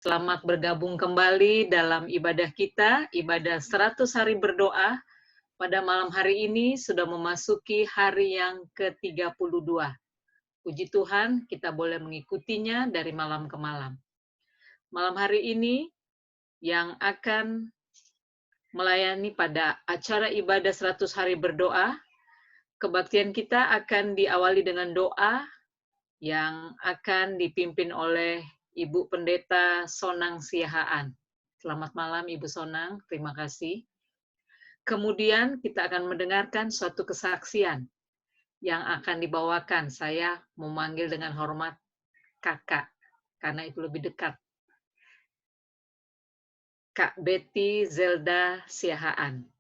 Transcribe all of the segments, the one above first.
Selamat bergabung kembali dalam ibadah kita, ibadah 100 hari berdoa. Pada malam hari ini sudah memasuki hari yang ke-32. Puji Tuhan, kita boleh mengikutinya dari malam ke malam. Malam hari ini yang akan melayani pada acara ibadah 100 hari berdoa, kebaktian kita akan diawali dengan doa yang akan dipimpin oleh Ibu Pendeta Sonang Siahaan. Selamat malam Ibu Sonang, terima kasih. Kemudian kita akan mendengarkan suatu kesaksian yang akan dibawakan. Saya memanggil dengan hormat kakak, karena itu lebih dekat. Kak Betty Zelda Siahaan.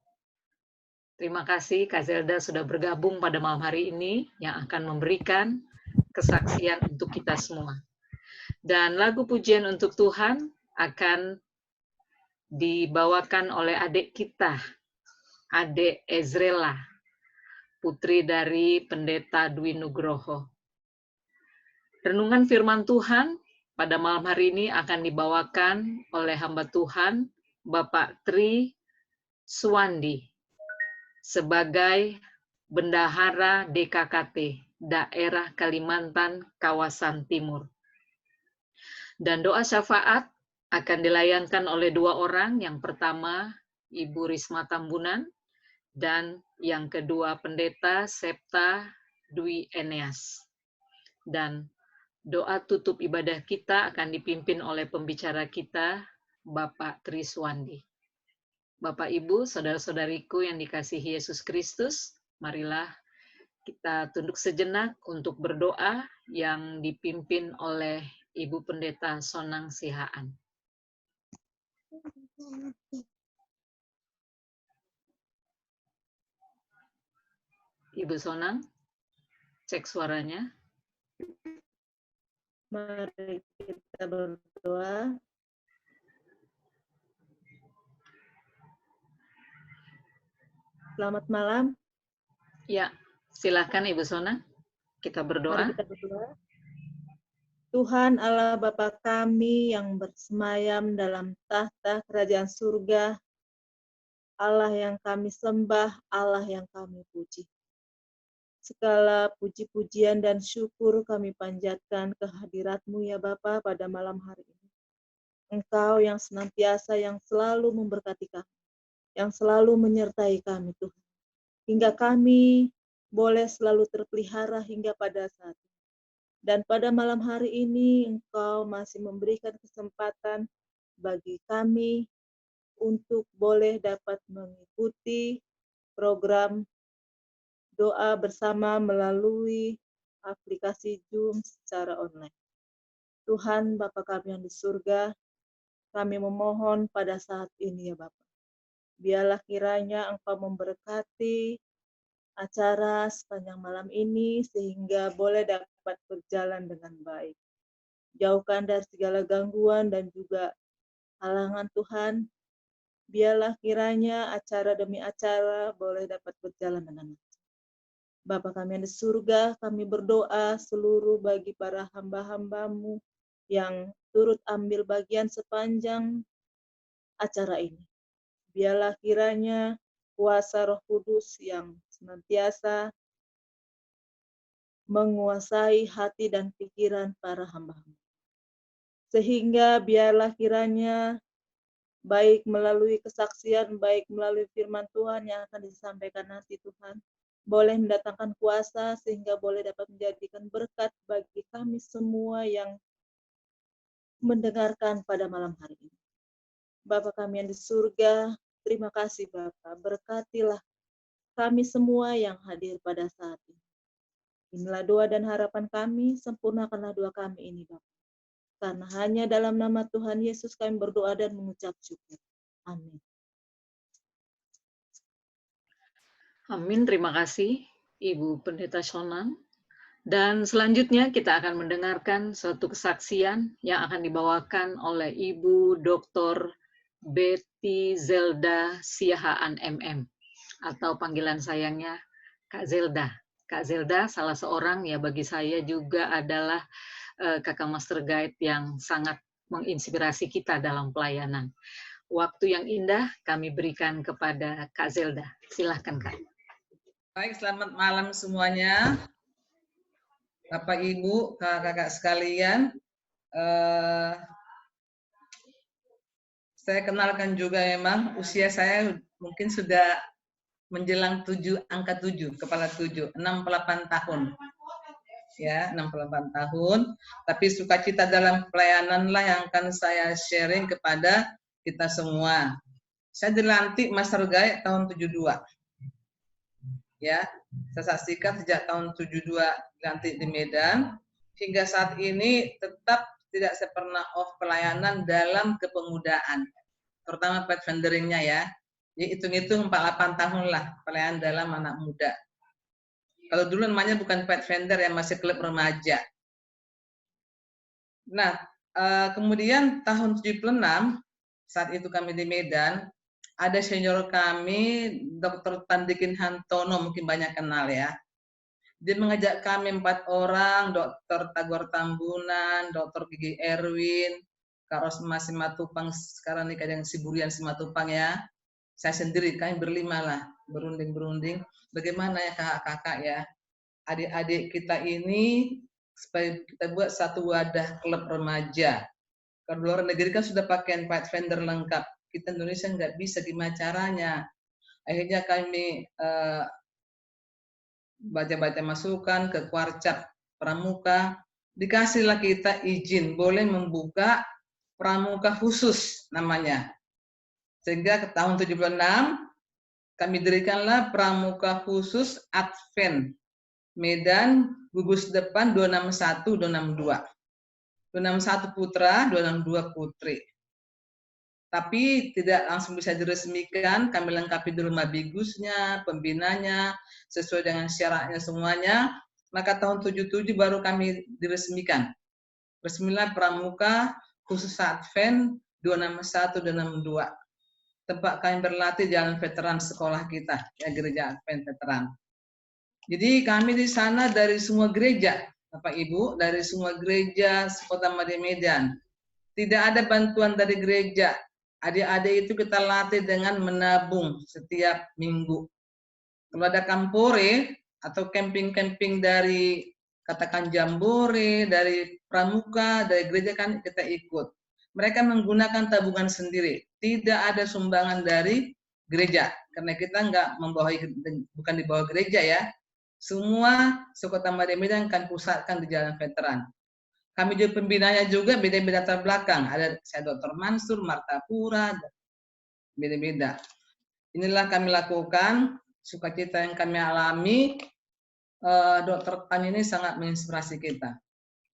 Terima kasih Kak Zelda sudah bergabung pada malam hari ini yang akan memberikan kesaksian untuk kita semua. Dan lagu pujian untuk Tuhan akan dibawakan oleh adik kita, adik Ezrela, putri dari Pendeta Dwi Nugroho. Renungan firman Tuhan pada malam hari ini akan dibawakan oleh hamba Tuhan, Bapak Tri Suwandi, sebagai Bendahara DKKT, Daerah Kalimantan Kawasan Timur. Dan doa syafaat akan dilayankan oleh dua orang. Yang pertama, Ibu Risma Tambunan, dan yang kedua, Pendeta Septa Dwi Eneas. Dan doa tutup ibadah kita akan dipimpin oleh pembicara kita, Bapak Tri Suwandi. Bapak, Ibu, saudara-saudariku yang dikasihi Yesus Kristus, marilah kita tunduk sejenak untuk berdoa yang dipimpin oleh Ibu Pendeta Sonang Siahaan. Ibu Sonang, cek suaranya. Mari kita berdoa. Selamat malam. Ya, silakan Ibu Sonang. Kita berdoa. Mari kita berdoa. Tuhan Allah Bapa kami yang bersemayam dalam tahta kerajaan surga, Allah yang kami sembah, Allah yang kami puji. Segala puji-pujian dan syukur kami panjatkan kehadirat-Mu ya Bapa pada malam hari ini. Engkau yang senantiasa, yang selalu memberkati kami, yang selalu menyertai kami Tuhan. Hingga kami boleh selalu terpelihara hingga pada saat ini. Dan pada malam hari ini Engkau masih memberikan kesempatan bagi kami untuk boleh dapat mengikuti program doa bersama melalui aplikasi Zoom secara online. Tuhan Bapa kami yang di surga, kami memohon pada saat ini ya Bapa. Biarlah kiranya Engkau memberkati acara sepanjang malam ini sehingga boleh dapat berjalan dengan baik. Jauhkan dari segala gangguan dan juga halangan Tuhan. Biarlah kiranya acara demi acara boleh dapat berjalan dengan baik. Bapa kami yang di surga, kami berdoa seluruh bagi para hamba-hamba-Mu yang turut ambil bagian sepanjang acara ini. Biarlah kiranya kuasa Roh Kudus yang senantiasa menguasai hati dan pikiran para hamba-hamba. Sehingga biarlah kiranya baik melalui kesaksian, baik melalui firman Tuhan yang akan disampaikan nanti Tuhan, boleh mendatangkan kuasa sehingga boleh dapat menjadikan berkat bagi kami semua yang mendengarkan pada malam hari ini. Bapa kami yang di surga, terima kasih Bapa, berkatilah kami semua yang hadir pada saat ini. Inilah doa dan harapan kami, sempurnakanlah doa kami ini Bapa. Karena hanya dalam nama Tuhan Yesus kami berdoa dan mengucap syukur. Amin. Amin, terima kasih Ibu Pendeta Sonang. Dan selanjutnya kita akan mendengarkan suatu kesaksian yang akan dibawakan oleh Ibu Dr. Betty Zelda Siahaan MM, atau panggilan sayangnya Kak Zelda. Kak Zelda salah seorang ya bagi saya juga adalah kakak master guide yang sangat menginspirasi kita dalam pelayanan. Waktu yang indah kami berikan kepada Kak Zelda. Silahkan, Kak. Baik, selamat malam semuanya. Bapak, Ibu, kakak-kakak sekalian. Saya kenalkan juga memang usia saya mungkin sudah menjelang angka 7, kepala 7, 68 tahun. Ya, 68 tahun. Tapi sukacita dalam pelayanan lah yang akan saya sharing kepada kita semua. Saya dilantik Master Guide tahun 72. Ya, saya saksikan sejak tahun 72 dilantik di Medan hingga saat ini tetap tidak saya pernah off pelayanan dalam kepemudaan, terutama pathfinderingnya ya. Jadi hitung-hitung 48 tahun lah pelayanan dalam anak muda. Kalau dulu namanya bukan pathfinder ya, masih klub remaja. Nah, kemudian tahun 76 saat itu kami di Medan, ada senior kami, Dr. Tandikin Hantono, mungkin banyak kenal ya. Dia mengajak kami 4 orang, Dr. Tagor Tambunan, Dr. Gigi Erwin, Kak Rosma Simatupang, sekarang nikah dengan si Burian Simatupang ya. Saya sendiri, kami berlima lah, berunding-berunding. Bagaimana ya kakak-kakak ya, adik-adik kita ini, supaya kita buat satu wadah klub remaja. Kalau luar negeri kan sudah pakai pathfinder lengkap. Kita Indonesia nggak bisa, gimana caranya? Akhirnya kami baca-baca masukan ke Kwarcap Pramuka, dikasihlah kita izin boleh membuka pramuka khusus namanya. Sehingga ke tahun 76 kami dirikanlah pramuka khusus Advent Medan gugus depan 261 262. 261 putra, 262 putri. Tapi tidak langsung bisa diresmikan, kami lengkapi dulu mabigusnya, pembinanya, sesuai dengan syaratnya semuanya. Maka tahun 77 baru kami diresmikan. Resmilah pramuka khusus Advent 261 dan 62. Tempat kami berlatih jalan veteran sekolah kita, ya gereja Advent veteran. Jadi kami di sana dari semua gereja, Bapak Ibu, dari semua gereja Kota Medan. Tidak ada bantuan dari gereja. Adik-adik itu kita latih dengan menabung setiap minggu. Kalau ada kampore atau camping-camping dari katakan jambore, dari pramuka, dari gereja kan kita ikut. Mereka menggunakan tabungan sendiri. Tidak ada sumbangan dari gereja. Karena kita bukan di bawah gereja ya. Semua Sekota Medan kan pusatkan di jalan veteran. Kami juga pembinanya juga beda-beda latar belakang. Ada saya Dr. Mansur, Martapura, beda-beda. Inilah kami lakukan, sukacita yang kami alami. Dr. Tan ini sangat menginspirasi kita.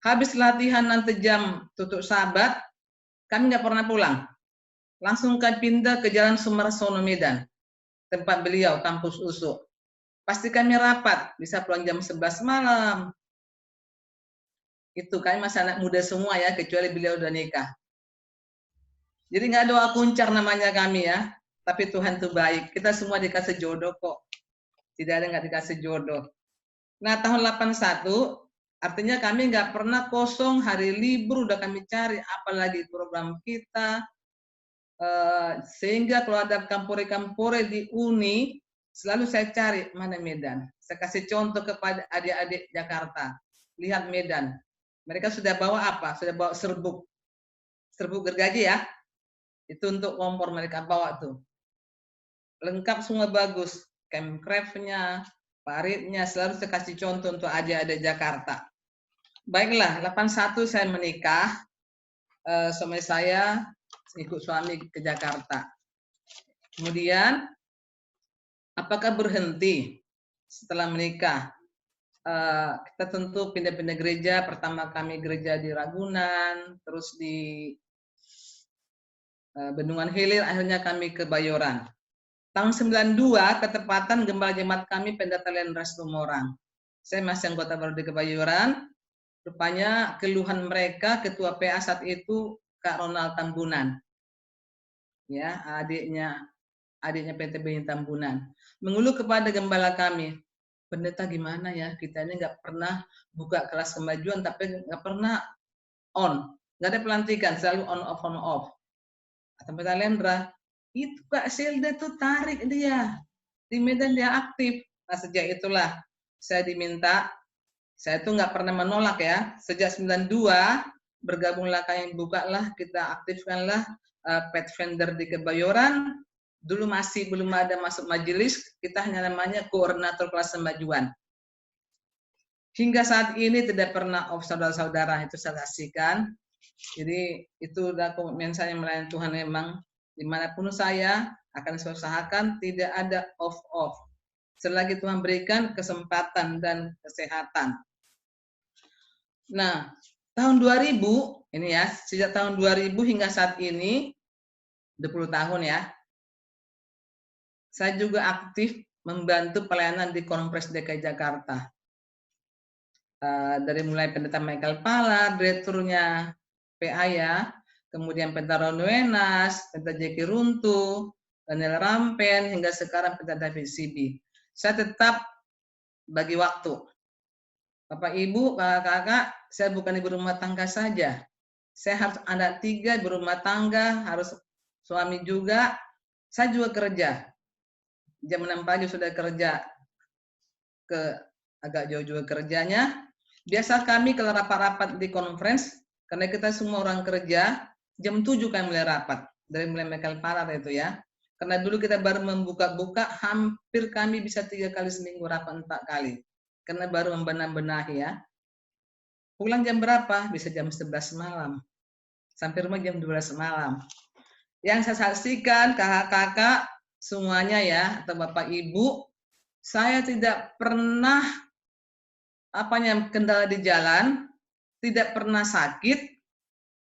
Habis latihan nanti jam tutup sahabat, kami nggak pernah pulang. Langsung kami pindah ke Jalan Sumarsono Medan, tempat beliau, kampus USU. Pasti kami rapat, bisa pulang jam 11 malam. Itu kami masih anak muda semua ya, kecuali beliau udah nikah. Jadi nggak doa kuncar namanya kami ya, tapi Tuhan tuh baik. Kita semua dikasih jodoh kok. Tidak ada nggak dikasih jodoh. Nah tahun 81, artinya kami nggak pernah kosong, hari libur udah kami cari, apalagi program kita. Sehingga kalau ada kampore-kampore di Uni, selalu saya cari mana Medan. Saya kasih contoh kepada adik-adik Jakarta. Lihat Medan. Mereka sudah bawa apa? Sudah bawa serbuk. Serbuk gergaji ya. Itu untuk kompor mereka bawa tuh. Lengkap semua bagus. Campcraft-nya, paritnya, selalu saya kasih contoh untuk adik-adik Jakarta. Baiklah, 81 saya menikah. Suami saya ikut suami ke Jakarta. Kemudian, apakah berhenti setelah menikah? Kita tentu pindah-pindah gereja. Pertama kami gereja di Ragunan, terus di Bendungan Hilir, akhirnya kami ke Bayoran. Tahun 92, ketepatan gembala jemaat kami Pendatalian Ras Lumorang. Saya masih anggota baru di Kebayoran. Rupanya keluhan mereka, ketua PA saat itu Kak Ronald Tambunan. Ya, adiknya PTB Tambunan. Mengeluh kepada gembala kami, pendeta gimana ya, kita ini nggak pernah buka kelas kemajuan, tapi nggak pernah on. nggak ada pelantikan, selalu on off on off. Sampai Talendra, itu Kak Selda tuh tarik dia di Medan, dia aktif. Nah sejak itulah saya diminta, saya tuh nggak pernah menolak ya. Sejak 92 bergabunglah kami, bukalah, kita aktifkanlah Pathfinder di Kebayoran. Dulu masih belum ada masuk majelis, kita hanya namanya koordinator kelas kemajuan. Hingga saat ini tidak pernah off, saudara-saudara, itu saya saksikan. Jadi itu udah komitmen saya melayani Tuhan memang. Dimanapun saya akan saya usahakan tidak ada off-off. Selagi Tuhan berikan kesempatan dan kesehatan. Nah, tahun 2000, ini ya, sejak tahun 2000 hingga saat ini, 20 tahun ya, saya juga aktif membantu pelayanan di Konfres DKI Jakarta. Dari mulai pendeta Michael Pala, direkturnya PA ya, kemudian pendeta Ron Wenas, pendeta Jeki Runtu, Daniel Rampen, hingga sekarang pendeta David Sibi. Saya tetap bagi waktu. Bapak Ibu, kakak-kakak, saya bukan ibu rumah tangga saja. Saya harus anak 3, ibu rumah tangga, harus suami juga. Saya juga kerja. Jam 6 pagi sudah kerja, agak jauh juga kerjanya. Biasa kami kalau rapat-rapat di conference, karena kita semua orang kerja, jam 7 kami mulai rapat. Dari mulai Michael Parar itu ya. Karena dulu kita baru membuka-buka, hampir kami bisa 3 kali seminggu rapat, 4 kali. Karena baru membenah-benahi ya. Pulang jam berapa? Bisa jam 11 malam. Sampai rumah jam 12 malam. Yang saya saksikan, kakak-kakak, semuanya ya, atau Bapak Ibu, saya tidak pernah kendala di jalan, tidak pernah sakit.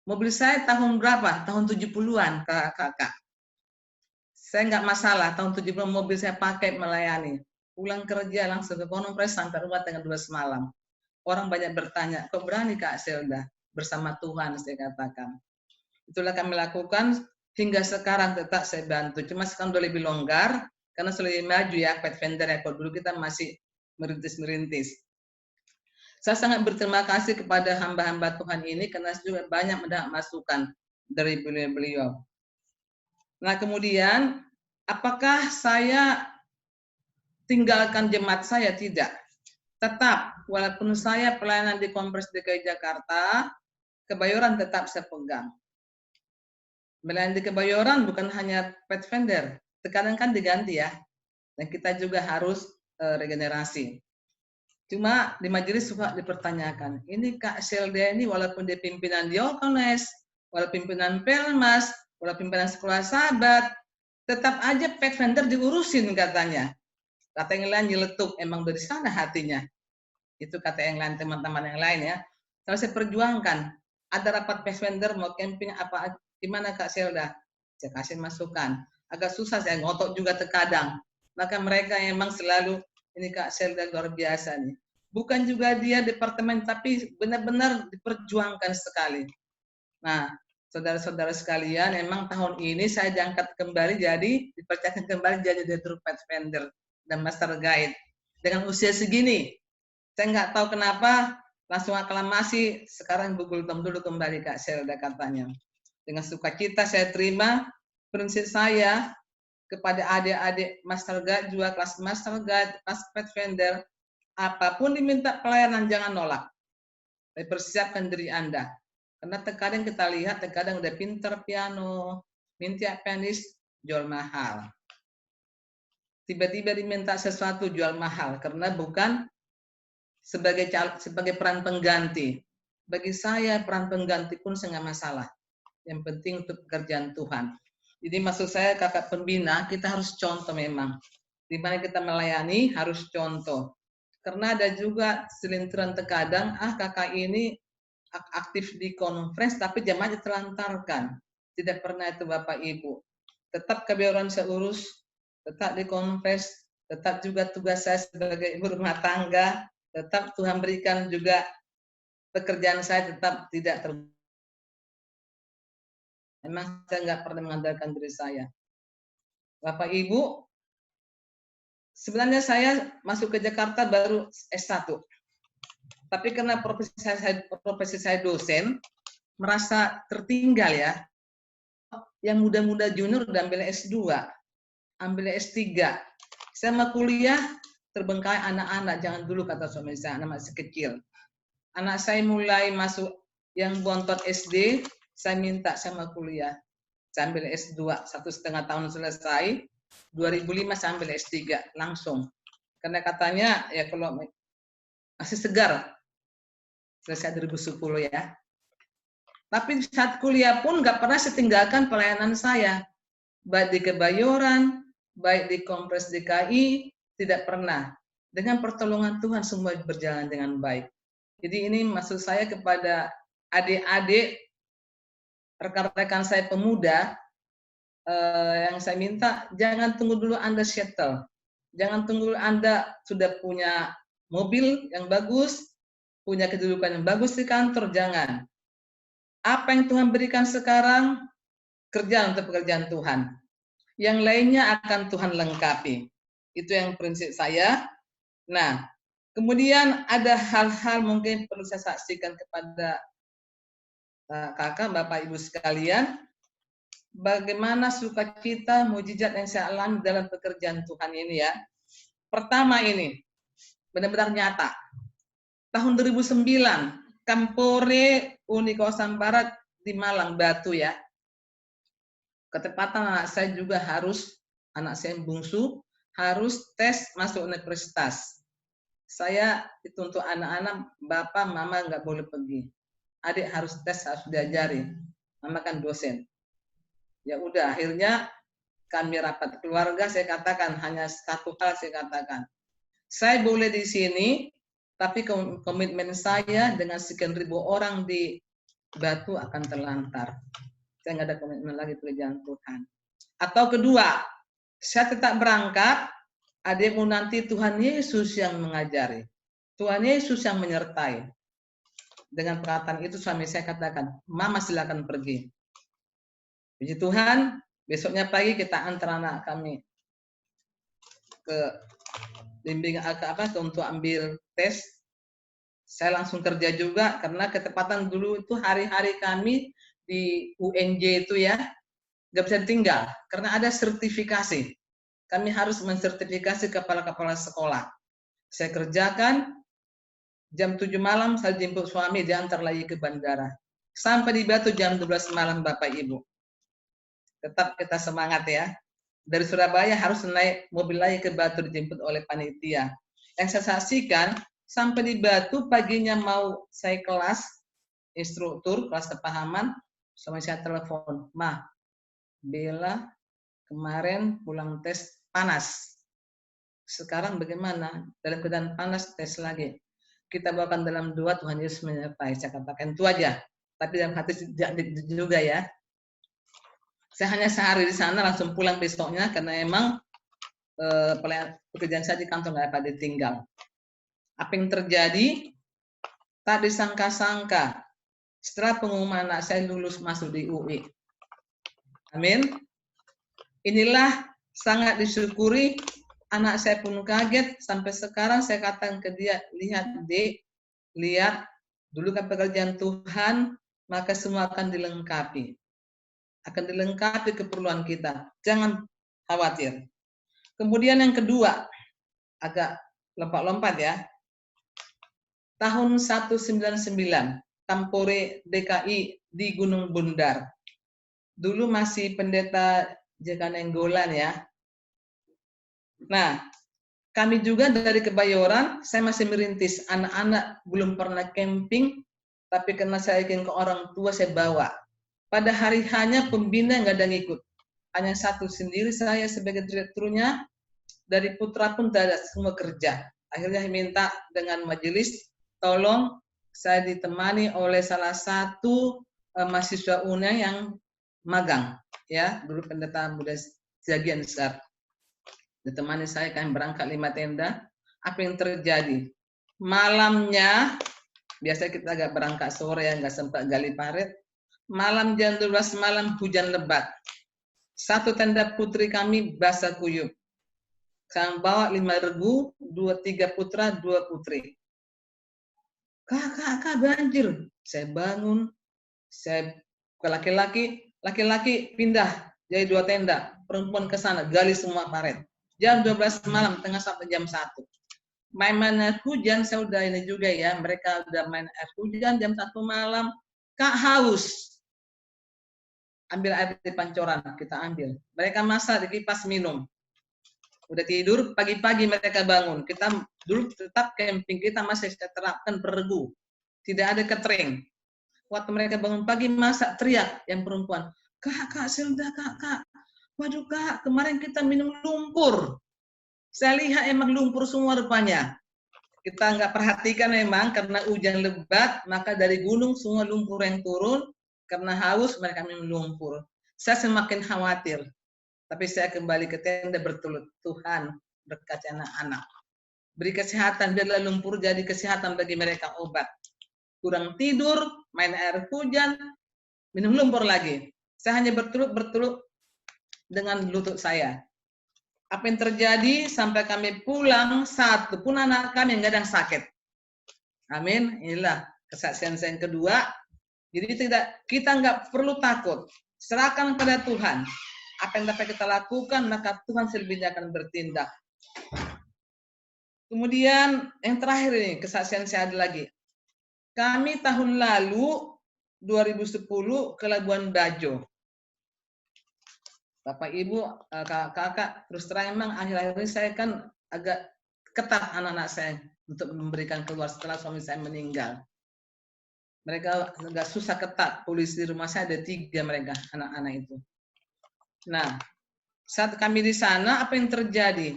Mobil saya tahun berapa? Tahun 70-an, kakak-kakak. Saya nggak masalah, tahun 70-an mobil saya pakai melayani. Pulang kerja langsung ke konfres sampai rumah tengah 12 malam. Orang banyak bertanya, kok berani Kak Selda? Bersama Tuhan, saya katakan. Itulah kami lakukan, hingga sekarang tetap saya bantu. Cuma sekarang udah lebih longgar, karena sudah lebih maju ya, Pathfinder ya. Kalau dulu kita masih merintis-merintis. Saya sangat berterima kasih kepada hamba-hamba Tuhan ini, karena juga banyak mendapat masukan dari beliau-beliau. Nah kemudian, apakah saya tinggalkan jemaat saya? Tidak. Tetap, walaupun saya pelayanan di Konfres DKI Jakarta, Kebayoran tetap saya pegang. Melayani di Kebayoran bukan hanya Pathfinder, terkadang kan diganti ya, dan kita juga harus regenerasi. Cuma di majelis suka dipertanyakan, ini Kak Selda ini walaupun dia pimpinan Diakones, walaupun pimpinan Pelmas, walaupun pimpinan sekolah sahabat, tetap aja Pathfinder diurusin katanya. Kata yang lain nyeletuk, emang dari sana hatinya. Itu kata yang lain, teman-teman yang lain ya. Kalau saya perjuangkan, ada rapat Pathfinder mau camping apa, gimana Kak Selda? Saya kasih masukan. Agak susah saya ngotot juga terkadang. Maka mereka emang selalu, ini Kak Selda luar biasa nih. Bukan juga dia departemen, tapi benar-benar diperjuangkan sekali. Nah, saudara-saudara sekalian, emang tahun ini saya diangkat kembali dipercayakan kembali jadi Direktur Pathfinder dan Master Guide. Dengan usia segini, saya nggak tahu kenapa langsung aklamasi, sekarang Bugultom dulu kembali Kak Selda katanya. Dengan sukacita saya terima, prinsip saya kepada adik-adik Master Guide, juga kelas Master Guide, kelas Pathfinder, apapun diminta pelayanan jangan nolak. Persiapkan diri Anda. Karena terkadang kita lihat, terkadang udah pinter piano, minta pianis, jual mahal. Tiba-tiba diminta sesuatu jual mahal, karena bukan sebagai peran pengganti. Bagi saya peran pengganti pun sangat masalah. Yang penting untuk pekerjaan Tuhan. Jadi maksud saya kakak pembina, kita harus contoh memang. Di mana kita melayani harus contoh. Karena ada juga selintiran terkadang, kakak ini aktif di conference tapi jamaahnya terlantarkan. Tidak pernah itu Bapak Ibu. Tetap Kebayoran saya urus, tetap di conference, tetap juga tugas saya sebagai ibu rumah tangga, tetap Tuhan berikan juga pekerjaan saya tetap tidak memang saya nggak pernah mengandalkan diri saya. Bapak Ibu, sebenarnya saya masuk ke Jakarta baru S1. Tapi karena profesi saya dosen, merasa tertinggal ya. Yang muda-muda junior udah ambil S2, ambil S3. Saya mau kuliah, terbengkalai anak-anak. Jangan dulu, kata suami saya, anak masih kecil. Anak saya mulai masuk yang bontot SD, saya minta saya mau kuliah. Saya ambil S2, 1,5 tahun selesai. 2005 saya ambil S3, langsung. Karena katanya, ya kalau masih segar, selesai 2010 ya. Tapi saat kuliah pun nggak pernah saya tinggalkan pelayanan saya. Baik di Kebayoran, baik di Kompres DKI, tidak pernah. Dengan pertolongan Tuhan semua berjalan dengan baik. Jadi ini maksud saya kepada adik-adik, rekan-rekan saya pemuda, yang saya minta, jangan tunggu dulu Anda settle. Jangan tunggu Anda sudah punya mobil yang bagus, punya kedudukan yang bagus di kantor, jangan. Apa yang Tuhan berikan sekarang, kerja untuk pekerjaan Tuhan. Yang lainnya akan Tuhan lengkapi. Itu yang prinsip saya. Nah, kemudian ada hal-hal mungkin perlu saya saksikan kepada kakak, bapak, ibu sekalian. Bagaimana sukacita, mujizat yang saya alami dalam pekerjaan Tuhan ini ya. Pertama ini, benar-benar nyata. Tahun 2009, Kampore Uni Kawasan Barat di Malang, Batu ya. Ketepatan anak saya juga harus, anak saya yang bungsu, harus tes masuk universitas. Saya itu untuk anak-anak, bapak, mama nggak boleh pergi. Adik harus tes, harus diajari. Mama kan dosen. Ya udah, akhirnya kami rapat keluarga, saya katakan, hanya satu hal saya katakan. Saya boleh di sini, tapi komitmen saya dengan sekian ribu orang di Batu akan terlantar. Saya nggak ada komitmen lagi pekerjaan Tuhan. Atau kedua, saya tetap berangkat, adikmu nanti Tuhan Yesus yang mengajari. Tuhan Yesus yang menyertai. Dengan perkataan itu suami saya katakan, Mama silakan pergi. Puji Tuhan, besoknya pagi kita antar anak kami ke bimbingan untuk ambil tes. Saya langsung kerja juga karena ketepatan dulu itu hari-hari kami di UNJ itu ya, nggak bisa tinggal karena ada sertifikasi. Kami harus mensertifikasi kepala-kepala sekolah. Saya kerjakan, jam 7 malam saya jemput suami, diantar lagi ke bandara. Sampai di Batu jam 12 malam Bapak Ibu. Tetap kita semangat ya. Dari Surabaya harus naik mobil lagi ke Batu dijemput oleh panitia. Yang saya saksikan, sampai di Batu paginya mau saya kelas, instruktur, kelas kepahaman, suami saya telepon, Ma, Bella kemarin pulang tes panas. Sekarang bagaimana? Dalam keadaan panas tes lagi. Kita bawakan dalam doa Tuhan Yesus menyertai. Saya katakan itu aja. Tapi dalam hati juga ya. Saya hanya sehari di sana langsung pulang besoknya karena emang pekerjaan saya di kantor nggak dapat ditinggal. Apa yang terjadi? Tak disangka-sangka. Setelah pengumuman anak saya lulus masuk di UI. Amin. Inilah sangat disyukuri. Anak saya pun kaget, sampai sekarang saya katakan ke dia, lihat Dek, lihat, dulu kan pekerjaan Tuhan, maka semua akan dilengkapi. Akan dilengkapi keperluan kita. Jangan khawatir. Kemudian yang kedua, agak lompat-lompat ya. Tahun 199, Kampore DKI di Gunung Bundar. Dulu masih pendeta Jeka Nenggolan ya. Nah, kami juga dari Kebayoran, saya masih merintis. Anak-anak belum pernah camping, tapi karena saya ingin ke orang tua, saya bawa. Pada hari hanya pembina nggak ada ngikut. Hanya satu sendiri saya sebagai direkturnya, dari putra pun tidak ada, semua kerja. Akhirnya saya minta dengan majelis, tolong saya ditemani oleh salah satu mahasiswa UNA yang magang. Ya, dulu pendeta muda Sebagian besar. Ditemani saya, kami berangkat 5 tenda. Apa yang terjadi? Malamnya, biasa kita agak berangkat sore, nggak sempat gali parit. Malam jam 12 malam hujan lebat. Satu tenda putri kami basah kuyup. Kami bawa 5 regu, 3 putra, 2 putri. Kak, banjir. Saya bangun, Saya ke laki-laki pindah jadi 2 tenda, perempuan ke sana, gali semua paret. Jam 12 malam, tengah sampai jam 1. Main air hujan, saya udah ini juga ya, mereka udah main air hujan jam 1 malam. Kak haus, ambil air di pancoran, kita ambil. Mereka masak di kipas minum. Udah tidur, pagi-pagi mereka bangun. Kita dulu tetap camping, kita masih terapkan beregu. Tidak ada catering. Waktu mereka bangun pagi masak, teriak yang perempuan, Kak Silda, kak. Waduh kak, kemarin kita minum lumpur. Saya lihat emang lumpur semua rupanya. Kita nggak perhatikan memang karena hujan lebat, maka dari gunung semua lumpur yang turun, karena haus mereka minum lumpur. Saya semakin khawatir. Tapi saya kembali ke tenda bertelut, Tuhan berkati anak-anak. Beri kesehatan, biarlah lumpur jadi kesehatan bagi mereka obat. Kurang tidur, main air hujan, minum lumpur lagi. Saya hanya bertelut dengan lutut saya. Apa yang terjadi sampai kami pulang, satu pun anak kami nggak ada yang sakit. Amin. Inilah kesaksian saya yang kedua. Jadi kita nggak perlu takut. Serahkan pada Tuhan. Apa yang dapat kita lakukan, maka Tuhan selebihnya akan bertindak. Kemudian yang terakhir ini, kesaksian saya ada lagi. Kami tahun lalu 2010 ke Labuan Bajo. Bapak Ibu, kakak, terus terang emang akhir-akhir ini saya kan agak ketat anak-anak saya untuk memberikan keluar setelah suami saya meninggal. Mereka agak susah ketat. Polisi di rumah saya ada 3 mereka, anak-anak itu. Nah, saat kami di sana, apa yang terjadi?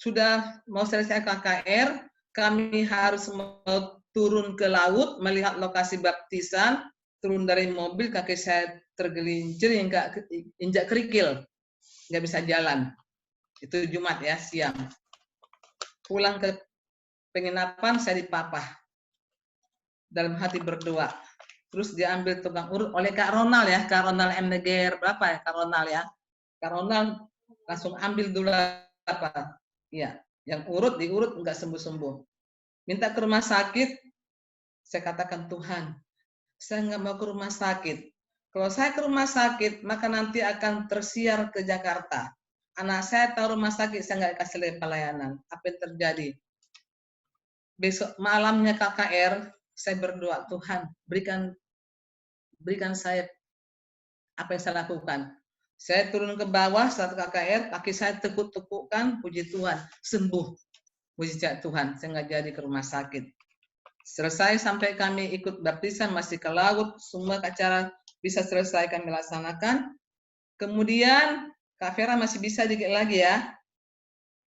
Sudah mau selesai KKR, kami harus mau turun ke laut, melihat lokasi baptisan, turun dari mobil, kaki saya tergelincir, injak kerikil, nggak bisa jalan. Itu Jumat ya, siang. Pulang ke penginapan, saya dipapah. Dalam hati berdoa. Terus diambil tukang urut oleh Kak Ronald ya, Kak Ronald MDGR berapa ya, Kak Ronald ya. Kak Ronald langsung ambil dulu apa, ya, yang diurut nggak sembuh-sembuh. Minta ke rumah sakit, saya katakan Tuhan, saya nggak mau ke rumah sakit. Kalau saya ke rumah sakit, maka nanti akan tersiar ke Jakarta. Anak saya tahu rumah sakit, saya nggak kasih pelayanan. Apa yang terjadi? Besok malamnya KKR, saya berdoa, Tuhan, berikan saya apa yang saya lakukan. Saya turun ke bawah saat KKR, kaki saya tekuk-tekukkan, puji Tuhan, sembuh. Puji Tuhan, saya nggak jadi ke rumah sakit. Selesai sampai kami ikut baptisan, masih ke laut, semua acara bisa selesai kami laksanakan. Kemudian, Kak Vera masih bisa dikit lagi ya.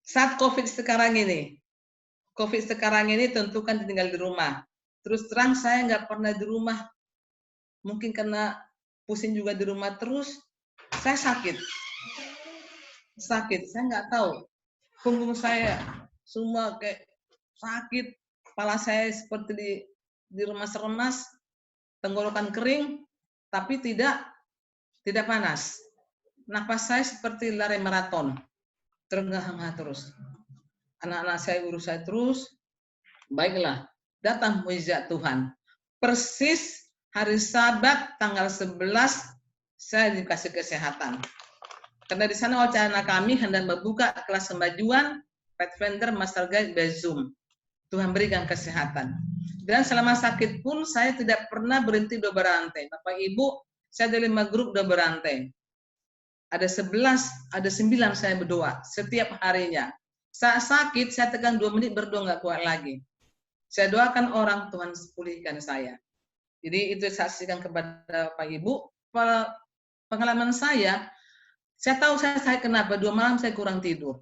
Saat COVID sekarang ini tentu kan tinggal di rumah. Terus terang saya nggak pernah di rumah. Mungkin karena pusing juga di rumah terus, saya sakit. Saya nggak tahu. Punggung saya semua kayak sakit, kepala saya seperti di rumah remas, tenggorokan kering, tapi tidak panas. Napas saya seperti lari maraton, terengah-engah terus. Anak-anak saya urus saya terus, baiklah, datang mujizat Tuhan. Persis hari Sabat tanggal 11 saya dikasih kesehatan. Karena di sana wacana kami hendak membuka kelas kemajuan Pathfinder Master Guide by Zoom. Tuhan berikan kesehatan. Dan selama sakit pun saya tidak pernah berhenti doa berantai. Bapak Ibu, saya ada 5 grup doa berantai. Ada 11, ada 9 saya berdoa setiap harinya. Saat sakit, saya tekan 2 menit berdoa nggak kuat lagi. Saya doakan orang, Tuhan pulihkan saya. Jadi itu saksikan kepada Bapak Ibu. Pengalaman saya tahu saya kenapa 2 malam saya kurang tidur.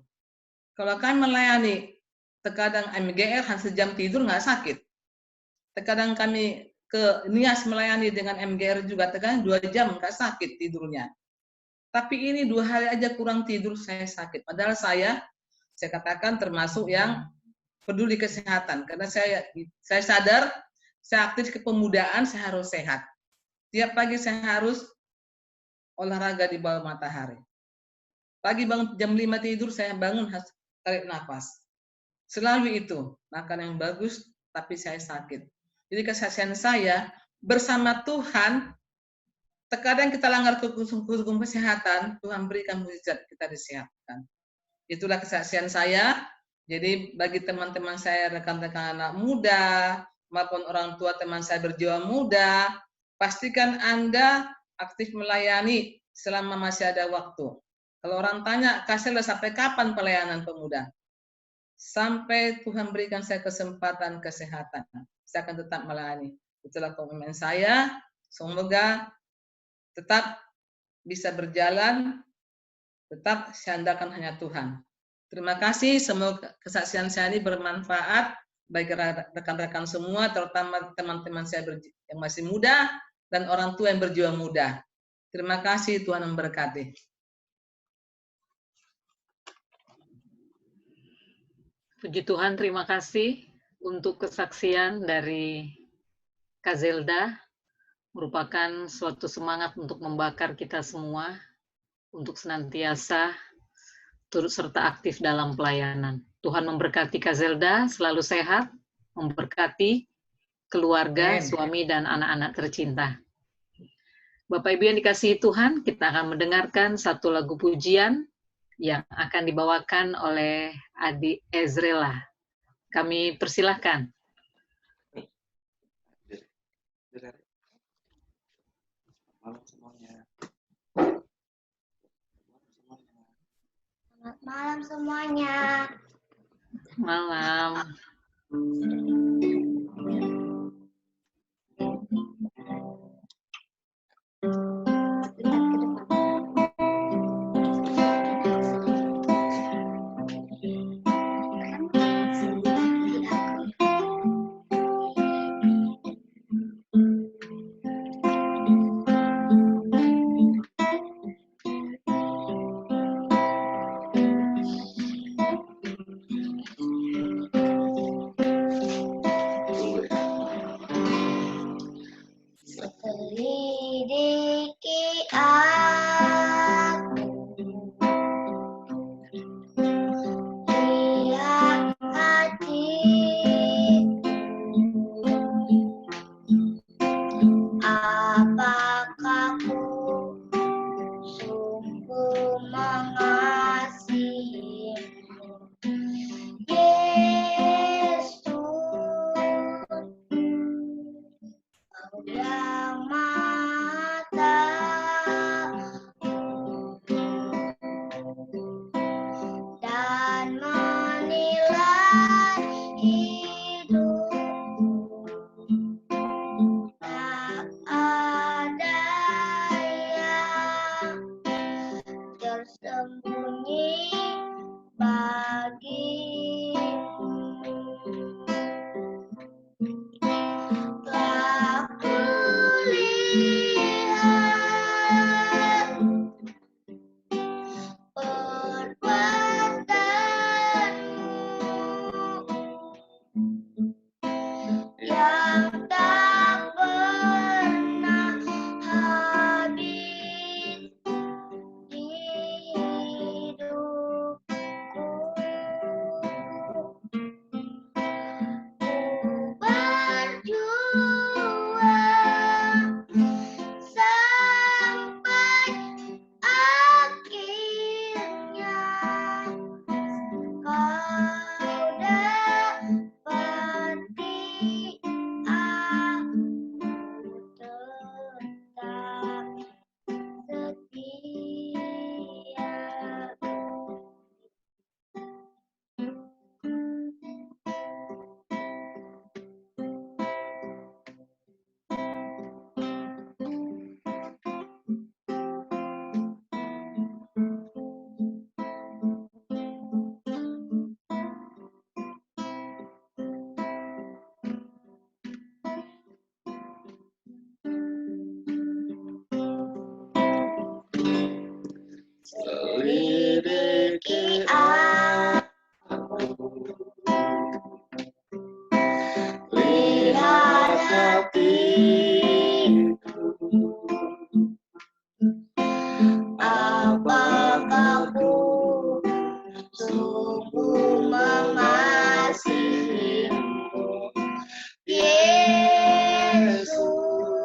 Kalau kami melayani, terkadang MGR hanya sejam tidur nggak sakit. Terkadang kami ke Nias melayani dengan MGR juga, terkadang 2 jam nggak sakit tidurnya. Tapi ini 2 hari aja kurang tidur saya sakit. Padahal saya katakan termasuk yang peduli kesehatan. Karena saya sadar, saya aktif kepemudaan, saya harus sehat. Tiap pagi saya harus olahraga di bawah matahari. Pagi bangun jam 5 tidur, saya bangun tarik nafas. Selalu itu, makan yang bagus, tapi saya sakit. Jadi kesaksian saya, bersama Tuhan, terkadang kita langgar hukum kesehatan, Tuhan berikan mukjizat, kita disehatkan. Itulah kesaksian saya. Jadi bagi teman-teman saya, rekan-rekan anak muda, maupun orang tua teman saya berjiwa muda, pastikan Anda aktif melayani selama masih ada waktu. Kalau orang tanya, Kak Zelda sampai kapan pelayanan pemuda? Sampai Tuhan berikan saya kesempatan kesehatan, saya akan tetap melayani. Itulah komitmen saya. Semoga tetap bisa berjalan, tetap saya andalkan hanya Tuhan. Terima kasih, semoga kesaksian saya ini bermanfaat bagi rekan-rekan semua, terutama teman-teman saya yang masih muda dan orang tua yang berjiwa muda. Terima kasih, Tuhan memberkati. Puji Tuhan, terima kasih untuk kesaksian dari Kak Zelda, merupakan suatu semangat untuk membakar kita semua untuk senantiasa turut serta aktif dalam pelayanan. Tuhan memberkati Kak Zelda, selalu sehat, memberkati keluarga, suami, dan anak-anak tercinta. Bapak Ibu yang dikasihi Tuhan, kita akan mendengarkan satu lagu pujian yang akan dibawakan oleh Adik Ezrela. Kami persilahkan. Malam semuanya. Selamat malam semuanya. Malam. Selidiki aku, lihat hatiku, apakah ku sungguh mengasihimu, Yesus, Kau yang Maha Tahu dan menilai hidupku, tak ada yang tersembunyi bagimu. Telah kulihat perbuatanmu yang tak pernah habis di hidupku. Ku berjuang sampai akhirnya Kau dapati aku tetap setia. Selidiki aku, lihat hatiku, apakah ku sungguh mengasihimu, Yesus,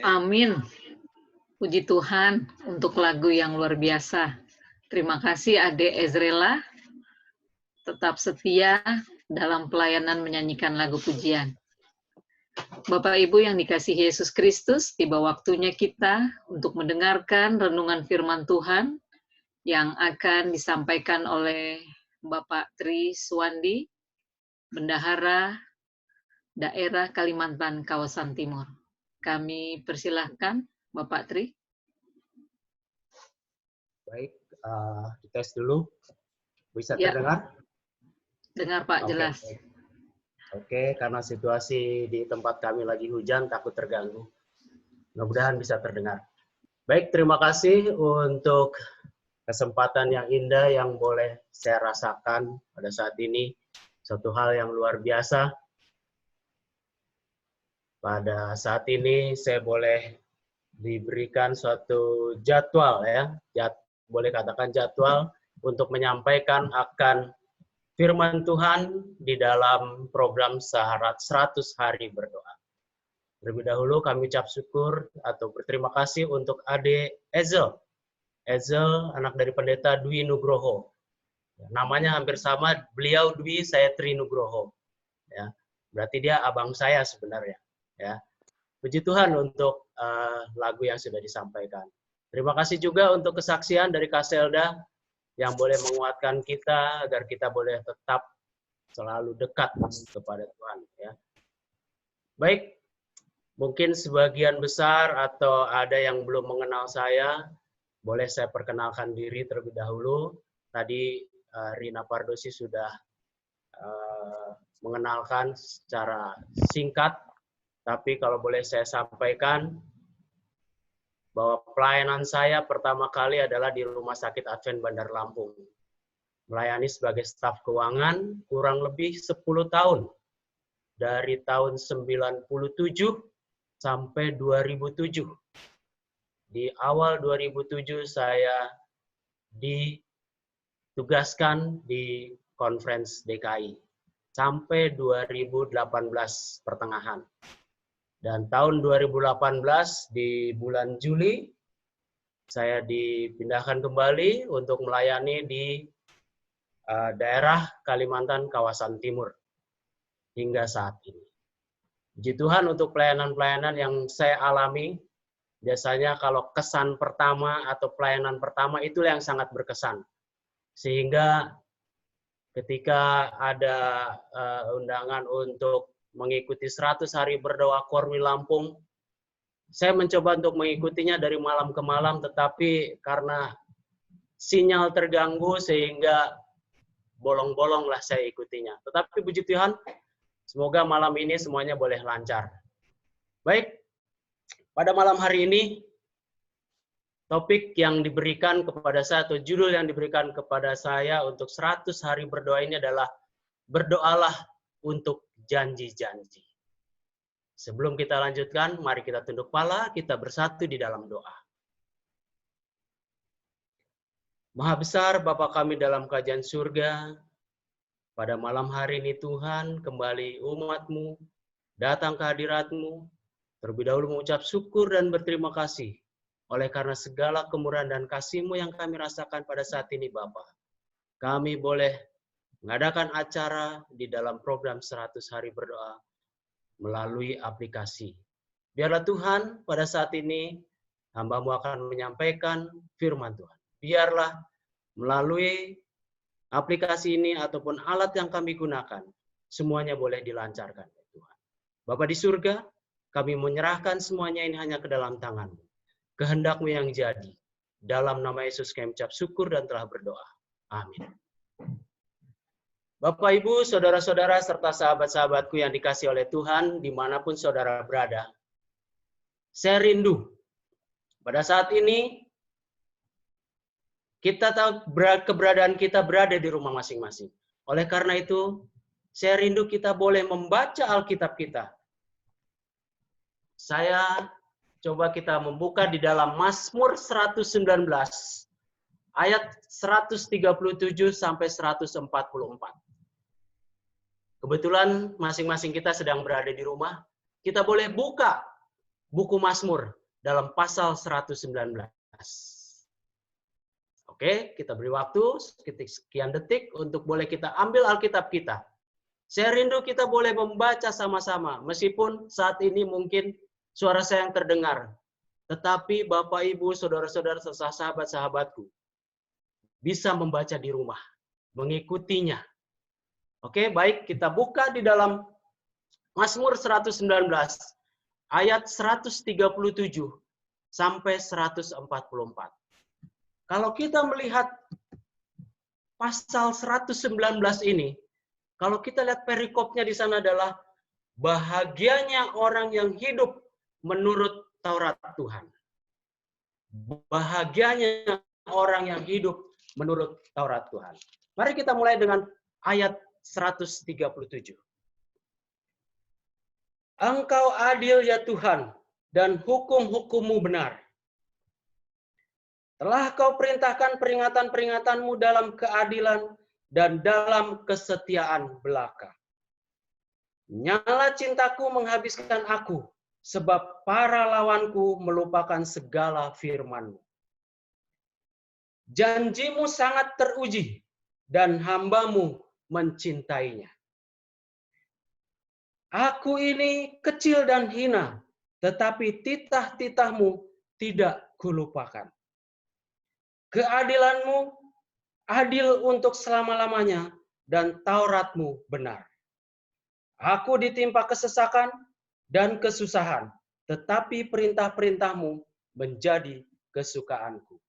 Amin. Puji Tuhan untuk lagu yang luar biasa. Terima kasih Ade Ezrela, tetap setia dalam pelayanan menyanyikan lagu pujian. Bapak Ibu yang dikasihi Yesus Kristus, tiba waktunya kita untuk mendengarkan renungan firman Tuhan yang akan disampaikan oleh Bapak Tri Suwandi, Bendahara Daerah Kalimantan Kawasan Timur. Kami persilahkan Bapak Tri. Baik, dites dulu. Bisa Ya. terdengar? Dengar Pak, Oke, jelas. baik. Oke, karena situasi di tempat kami lagi hujan, takut terganggu. Mudah-mudahan bisa terdengar. Baik, terima kasih untuk kesempatan yang indah yang boleh saya rasakan pada saat ini. Suatu hal yang luar biasa. Pada saat ini saya boleh diberikan suatu jadwal boleh katakan jadwal untuk menyampaikan akan firman Tuhan di dalam program Syarat 100 Hari Berdoa. Terlebih dahulu kami ucap syukur atau berterima kasih untuk Ade Ezel. Ezel anak dari Pendeta Dwi Nugroho. Namanya hampir sama, beliau Dwi, saya Tri Nugroho. Ya, berarti dia abang saya sebenarnya. Ya. Puji Tuhan untuk lagu yang sudah disampaikan. Terima kasih juga untuk kesaksian dari Kak Selda yang boleh menguatkan kita agar kita boleh tetap selalu dekat kepada Tuhan. Ya. Baik, mungkin sebagian besar atau ada yang belum mengenal saya, boleh saya perkenalkan diri terlebih dahulu. Tadi Rina Pardosi sudah mengenalkan secara singkat, tapi kalau boleh saya sampaikan, bahwa pelayanan saya pertama kali adalah di Rumah Sakit Advent Bandar Lampung. Melayani sebagai staf keuangan kurang lebih 10 tahun. Dari tahun 97 sampai 2007. Di awal 2007 saya ditugaskan di Conference DKI. Sampai 2018 pertengahan. Dan tahun 2018 di bulan Juli, saya dipindahkan kembali untuk melayani di daerah Kalimantan Kawasan Timur hingga saat ini. Puji Tuhan untuk pelayanan-pelayanan yang saya alami, biasanya kalau kesan pertama atau pelayanan pertama itu yang sangat berkesan. Sehingga ketika ada undangan untuk mengikuti 100 hari berdoa Korwil Lampung. Saya mencoba untuk mengikutinya dari malam ke malam, tetapi karena sinyal terganggu sehingga bolong-bolonglah saya ikutinya. Tetapi puji Tuhan, semoga malam ini semuanya boleh lancar. Baik, pada malam hari ini, topik yang diberikan kepada saya, atau judul yang diberikan kepada saya untuk 100 hari berdoa ini adalah berdoalah untuk janji-janji. Sebelum kita lanjutkan, mari kita tunduk kepala, kita bersatu di dalam doa. Maha besar Bapa kami dalam kerajaan surga, pada malam hari ini Tuhan, kembali umat-Mu datang ke hadirat-Mu, terlebih dahulu mengucap syukur dan berterima kasih, oleh karena segala kemurahan dan kasih-Mu yang kami rasakan pada saat ini Bapa. Kami boleh mengadakan acara di dalam program 100 hari berdoa melalui aplikasi. Biarlah Tuhan pada saat ini hamba-Mu akan menyampaikan firman Tuhan. Biarlah melalui aplikasi ini ataupun alat yang kami gunakan, semuanya boleh dilancarkan Tuhan. Bapa di surga, kami menyerahkan semuanya ini hanya ke dalam tangan-Mu. Kehendak-Mu yang jadi. Dalam nama Yesus kami ucap syukur dan telah berdoa. Amin. Bapak, Ibu, saudara-saudara, serta sahabat-sahabatku yang dikasihi oleh Tuhan, dimanapun saudara berada, saya rindu. Pada saat ini, kita tahu keberadaan kita berada di rumah masing-masing. Oleh karena itu, saya rindu kita boleh membaca Alkitab kita. Saya coba kita membuka di dalam Mazmur 119, ayat 137 sampai 144. Kebetulan masing-masing kita sedang berada di rumah, kita boleh buka buku Mazmur dalam pasal 119. Oke, kita beri waktu sekian detik untuk boleh kita ambil Alkitab kita. Saya rindu kita boleh membaca sama-sama, meskipun saat ini mungkin suara saya yang terdengar. Tetapi Bapak, Ibu, Saudara-saudara, sahabat-sahabatku, bisa membaca di rumah, mengikutinya. Oke, baik, kita buka di dalam Mazmur 119, ayat 137 sampai 144. Kalau kita melihat pasal 119 ini, kalau kita lihat perikopnya di sana adalah bahagianya orang yang hidup menurut Taurat Tuhan. Bahagianya orang yang hidup menurut Taurat Tuhan. Mari kita mulai dengan ayat 137. Engkau adil ya Tuhan, dan hukum-hukum-Mu benar. Telah Kau perintahkan peringatan-peringatanmu dalam keadilan dan dalam kesetiaan belaka. Nyala cintaku menghabiskan aku, sebab para lawanku melupakan segala firman-Mu. Janji-Mu sangat teruji, dan hamba-Mu mencintainya. Aku ini kecil dan hina, tetapi titah-titah-Mu tidak kulupakan. Keadilan-Mu adil untuk selama-lamanya, dan Taurat-Mu benar. Aku ditimpa kesesakan dan kesusahan, tetapi perintah-perintah-Mu menjadi kesukaanku.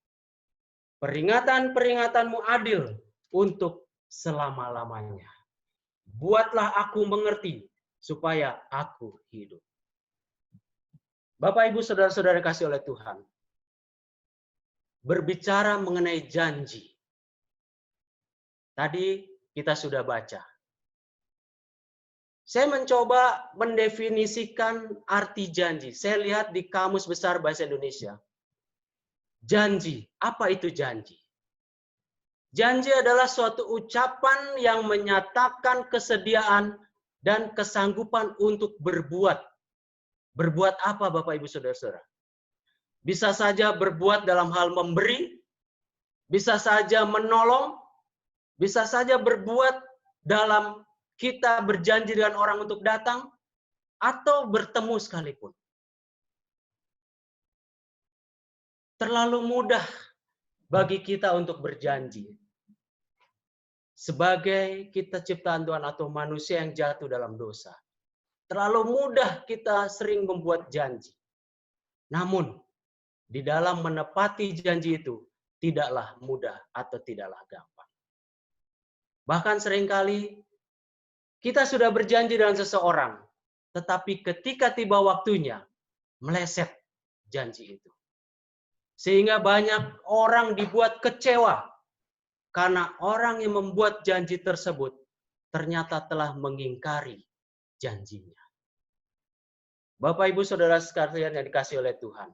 Peringatan-peringatan-Mu adil untuk selama-lamanya. Buatlah aku mengerti, supaya aku hidup. Bapak, Ibu, Saudara-saudara kasih oleh Tuhan, berbicara mengenai janji. Tadi kita sudah baca. Saya mencoba mendefinisikan arti janji. Saya lihat di Kamus Besar Bahasa Indonesia. Janji, apa itu janji? Janji adalah suatu ucapan yang menyatakan kesediaan dan kesanggupan untuk berbuat. Berbuat apa Bapak Ibu Saudara-saudara? Bisa saja berbuat dalam hal memberi, bisa saja menolong, bisa saja berbuat dalam kita berjanji dengan orang untuk datang, atau bertemu sekalipun. Terlalu mudah bagi kita untuk berjanji. Sebagai kita ciptaan Tuhan atau manusia yang jatuh dalam dosa. Terlalu mudah kita sering membuat janji. Namun, di dalam menepati janji itu, tidaklah mudah atau tidaklah gampang. Bahkan seringkali, kita sudah berjanji dengan seseorang, tetapi ketika tiba waktunya, meleset janji itu. Sehingga banyak orang dibuat kecewa, karena orang yang membuat janji tersebut, ternyata telah mengingkari janjinya. Bapak, Ibu, Saudara sekalian yang dikasihi oleh Tuhan.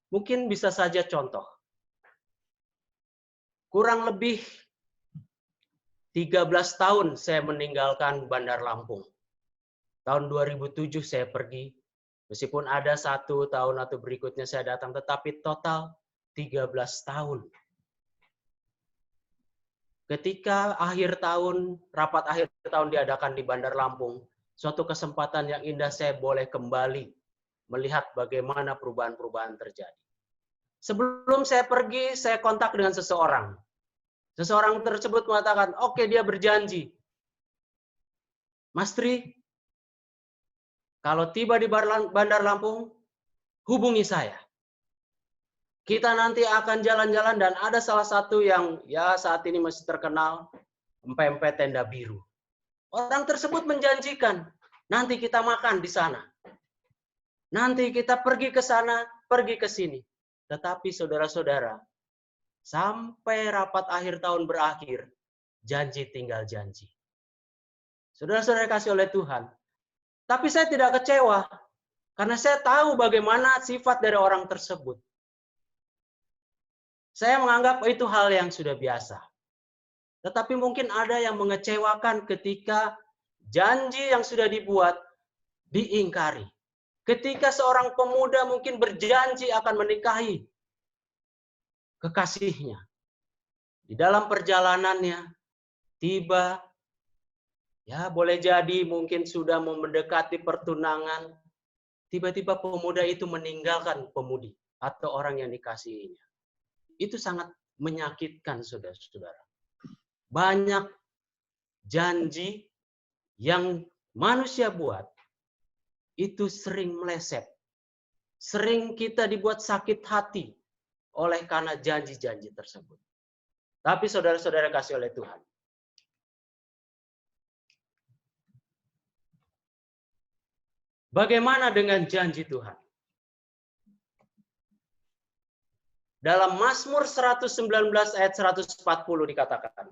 Mungkin bisa saja contoh. Kurang lebih 13 tahun saya meninggalkan Bandar Lampung. Tahun 2007 saya pergi. Meskipun ada 1 tahun atau berikutnya saya datang, tetapi total 13 tahun. Ketika rapat akhir tahun diadakan di Bandar Lampung, suatu kesempatan yang indah saya boleh kembali melihat bagaimana perubahan-perubahan terjadi. Sebelum saya pergi, saya kontak dengan seseorang. Seseorang tersebut mengatakan, oke, dia berjanji. Mas Tri, kalau tiba di Bandar Lampung, hubungi saya. Kita nanti akan jalan-jalan dan ada salah satu yang ya saat ini masih terkenal, empempe tenda biru. Orang tersebut menjanjikan, nanti kita makan di sana. Nanti kita pergi ke sana, pergi ke sini. Tetapi saudara-saudara, sampai rapat akhir tahun berakhir, janji tinggal janji. Saudara-saudara kasih oleh Tuhan. Tapi saya tidak kecewa, karena saya tahu bagaimana sifat dari orang tersebut. Saya menganggap itu hal yang sudah biasa. Tetapi mungkin ada yang mengecewakan ketika janji yang sudah dibuat diingkari. Ketika seorang pemuda mungkin berjanji akan menikahi kekasihnya. Di dalam perjalanannya, tiba, ya boleh jadi mungkin sudah mau mendekati pertunangan, tiba-tiba pemuda itu meninggalkan pemudi atau orang yang dikasihinya. Itu sangat menyakitkan, saudara-saudara. Banyak janji yang manusia buat, itu sering meleset. Sering kita dibuat sakit hati oleh karena janji-janji tersebut. Tapi saudara-saudara kasih oleh Tuhan, bagaimana dengan janji Tuhan? Dalam Mazmur 119 ayat 140 dikatakan,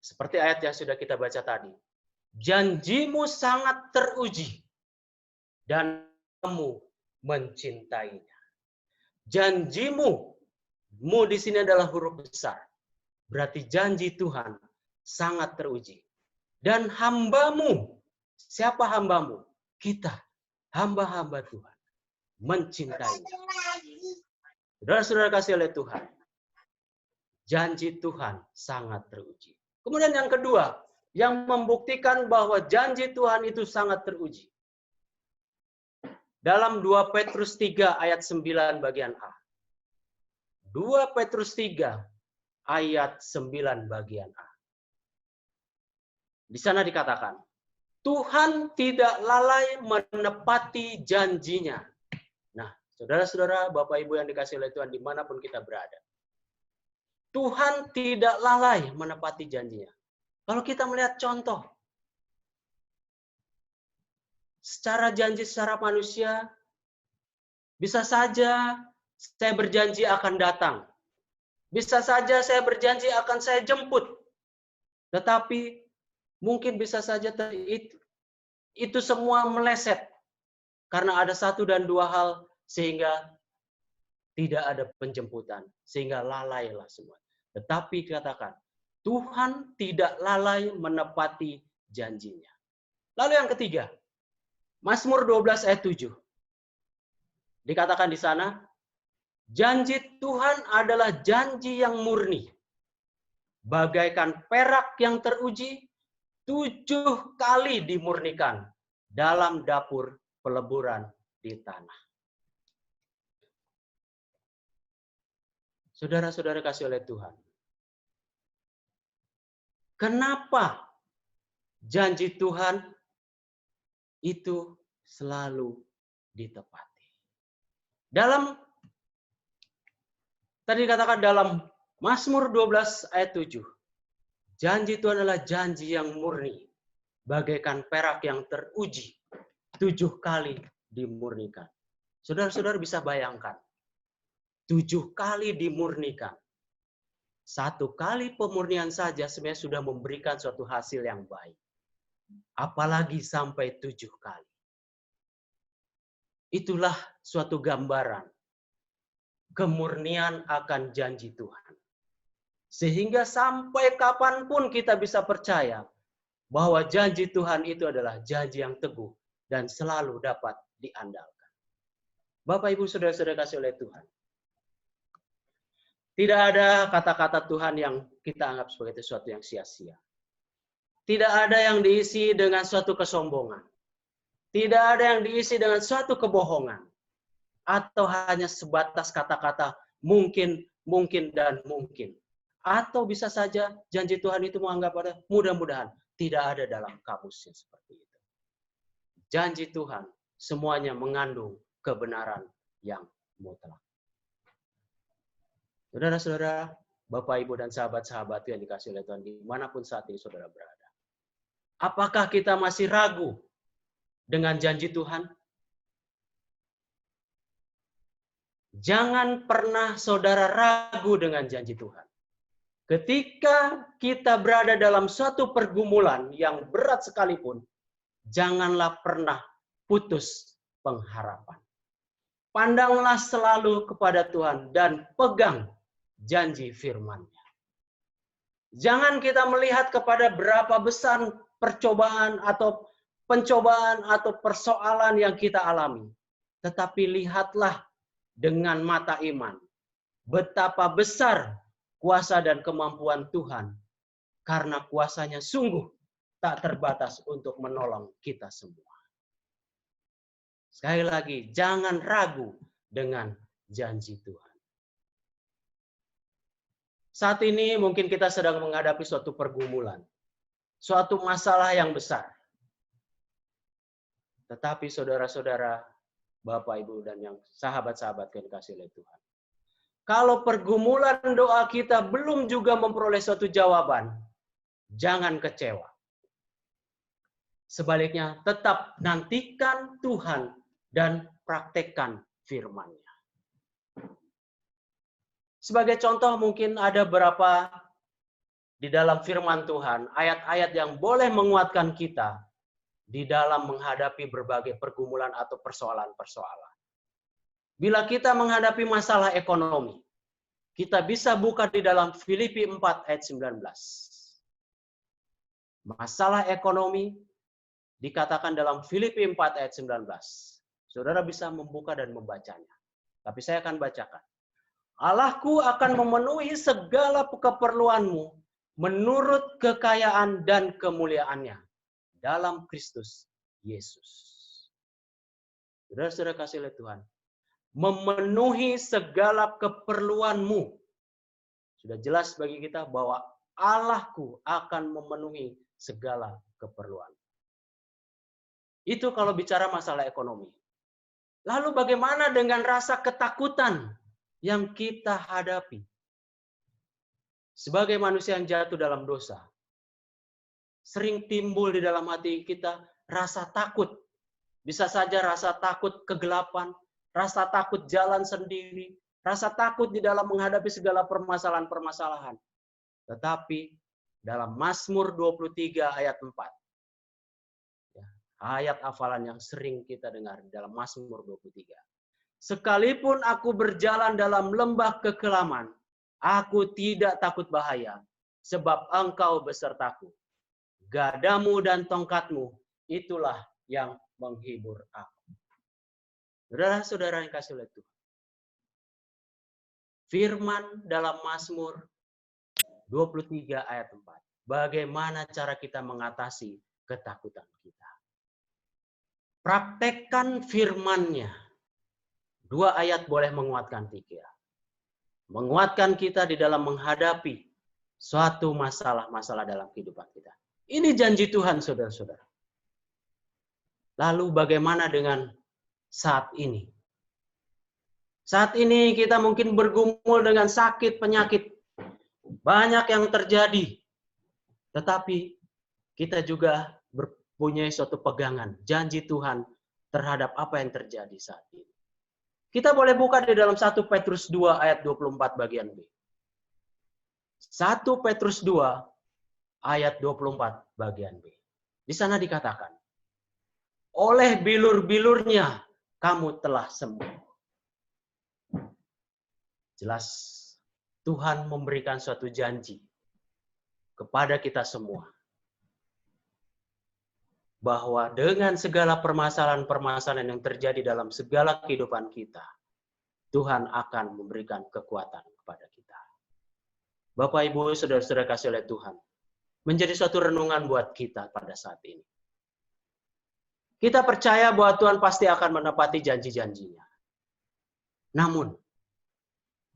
seperti ayat yang sudah kita baca tadi, janjimu sangat teruji dan kamu mencintainya. Janjimu, mu di sini adalah huruf besar. Berarti janji Tuhan sangat teruji. Dan hambamu, siapa hambamu? Kita, hamba-hamba Tuhan, mencintainya. Saudara-saudara kasih oleh Tuhan, janji Tuhan sangat teruji. Kemudian yang kedua, yang membuktikan bahwa janji Tuhan itu sangat teruji. Dalam 2 Petrus 3 ayat 9 bagian A. 2 Petrus 3 ayat 9 bagian A. Di sana dikatakan, Tuhan tidak lalai menepati janjinya. Nah, saudara-saudara, Bapak Ibu yang dikasihi oleh Tuhan dimanapun kita berada. Tuhan tidak lalai menepati janjinya. Kalau kita melihat contoh, secara janji secara manusia, bisa saja saya berjanji akan datang. Bisa saja saya berjanji akan saya jemput. Tetapi mungkin bisa saja itu semua meleset. Karena ada satu dan dua hal sehingga tidak ada penjemputan. Sehingga lalailah semua. Tetapi dikatakan, Tuhan tidak lalai menepati janjinya. Lalu yang ketiga, Mazmur 12 ayat 7. Dikatakan di sana, janji Tuhan adalah janji yang murni. Bagaikan perak yang teruji, 7 kali dimurnikan dalam dapur peleburan di tanah. Saudara-saudara kasih oleh Tuhan. Kenapa janji Tuhan itu selalu ditepati? Tadi dikatakan dalam Mazmur 12 ayat 7. Janji Tuhan adalah janji yang murni. Bagaikan perak yang teruji. 7 kali dimurnikan. Saudara-saudara bisa bayangkan. 7 kali dimurnikan. 1 kali pemurnian saja sebenarnya sudah memberikan suatu hasil yang baik. Apalagi sampai 7 kali. Itulah suatu gambaran kemurnian akan janji Tuhan. Sehingga sampai kapanpun kita bisa percaya bahwa janji Tuhan itu adalah janji yang teguh dan selalu dapat diandalkan. Bapak, Ibu, saudara-saudara kasih oleh Tuhan. Tidak ada kata-kata Tuhan yang kita anggap sebagai sesuatu yang sia-sia. Tidak ada yang diisi dengan suatu kesombongan. Tidak ada yang diisi dengan suatu kebohongan. Atau hanya sebatas kata-kata mungkin, mungkin, dan mungkin. Atau bisa saja janji Tuhan itu menganggap ada mudah-mudahan. Tidak ada dalam kamusnya seperti itu. Janji Tuhan semuanya mengandung kebenaran yang mutlak. Saudara-saudara, Bapak, Ibu, dan sahabat-sahabat yang dikasihi oleh Tuhan dimanapun saat ini saudara berada. Apakah kita masih ragu dengan janji Tuhan? Jangan pernah saudara ragu dengan janji Tuhan. Ketika kita berada dalam suatu pergumulan yang berat sekalipun, janganlah pernah putus pengharapan. Pandanglah selalu kepada Tuhan dan pegang janji firman-Nya. Jangan kita melihat kepada berapa besar percobaan atau pencobaan atau persoalan yang kita alami. Tetapi lihatlah dengan mata iman. Betapa besar kuasa dan kemampuan Tuhan. Karena kuasanya sungguh tak terbatas untuk menolong kita semua. Sekali lagi, jangan ragu dengan janji Tuhan. Saat ini mungkin kita sedang menghadapi suatu pergumulan. Suatu masalah yang besar. Tetapi saudara-saudara, Bapak, Ibu, dan yang sahabat-sahabat yang dikasihi oleh Tuhan. Kalau pergumulan doa kita belum juga memperoleh suatu jawaban, jangan kecewa. Sebaliknya, tetap nantikan Tuhan dan praktekkan firman-Nya. Sebagai contoh, mungkin ada beberapa di dalam firman Tuhan, ayat-ayat yang boleh menguatkan kita di dalam menghadapi berbagai pergumulan atau persoalan-persoalan. Bila kita menghadapi masalah ekonomi, kita bisa buka di dalam Filipi 4 ayat 19. Masalah ekonomi dikatakan dalam Filipi 4 ayat 19. Saudara bisa membuka dan membacanya. Tapi saya akan bacakan. Allahku akan memenuhi segala keperluanmu menurut kekayaan dan kemuliaannya dalam Kristus Yesus. Saudara-saudara kasih oleh Tuhan, memenuhi segala keperluanmu. Sudah jelas bagi kita bahwa Allahku akan memenuhi segala keperluan. Itu kalau bicara masalah ekonomi. Lalu bagaimana dengan rasa ketakutan yang kita hadapi? Sebagai manusia yang jatuh dalam dosa, sering timbul di dalam hati kita rasa takut. Bisa saja rasa takut kegelapan, rasa takut jalan sendiri, rasa takut di dalam menghadapi segala permasalahan-permasalahan. Tetapi dalam Mazmur 23 ayat 4, ayat hafalan yang sering kita dengar dalam Mazmur 23. Sekalipun aku berjalan dalam lembah kekelaman, aku tidak takut bahaya, sebab Engkau besertaku. Gadamu dan tongkatmu, itulah yang menghibur aku. Saudara-saudara yang kasih oleh Tuhan. Firman dalam Mazmur 23 ayat 4. Bagaimana cara kita mengatasi ketakutan kita? Praktekkan firman-Nya. 2 ayat boleh menguatkan pikiran. Menguatkan kita di dalam menghadapi suatu masalah-masalah dalam kehidupan kita. Ini janji Tuhan, saudara-saudara. Lalu bagaimana dengan saat ini? Saat ini kita mungkin bergumul dengan sakit, penyakit. Banyak yang terjadi. Tetapi kita juga mempunyai suatu pegangan, janji Tuhan terhadap apa yang terjadi saat ini. Kita boleh buka di dalam 1 Petrus 2 ayat 24 bagian B. 1 Petrus 2 ayat 24 bagian B. Di sana dikatakan, oleh bilur-bilurnya kamu telah sembuh. Jelas Tuhan memberikan suatu janji kepada kita semua. Bahwa dengan segala permasalahan-permasalahan yang terjadi dalam segala kehidupan kita, Tuhan akan memberikan kekuatan kepada kita. Bapak, Ibu, saudara-saudara kasih oleh Tuhan, menjadi suatu renungan buat kita pada saat ini. Kita percaya bahwa Tuhan pasti akan menepati janji-janjinya. Namun,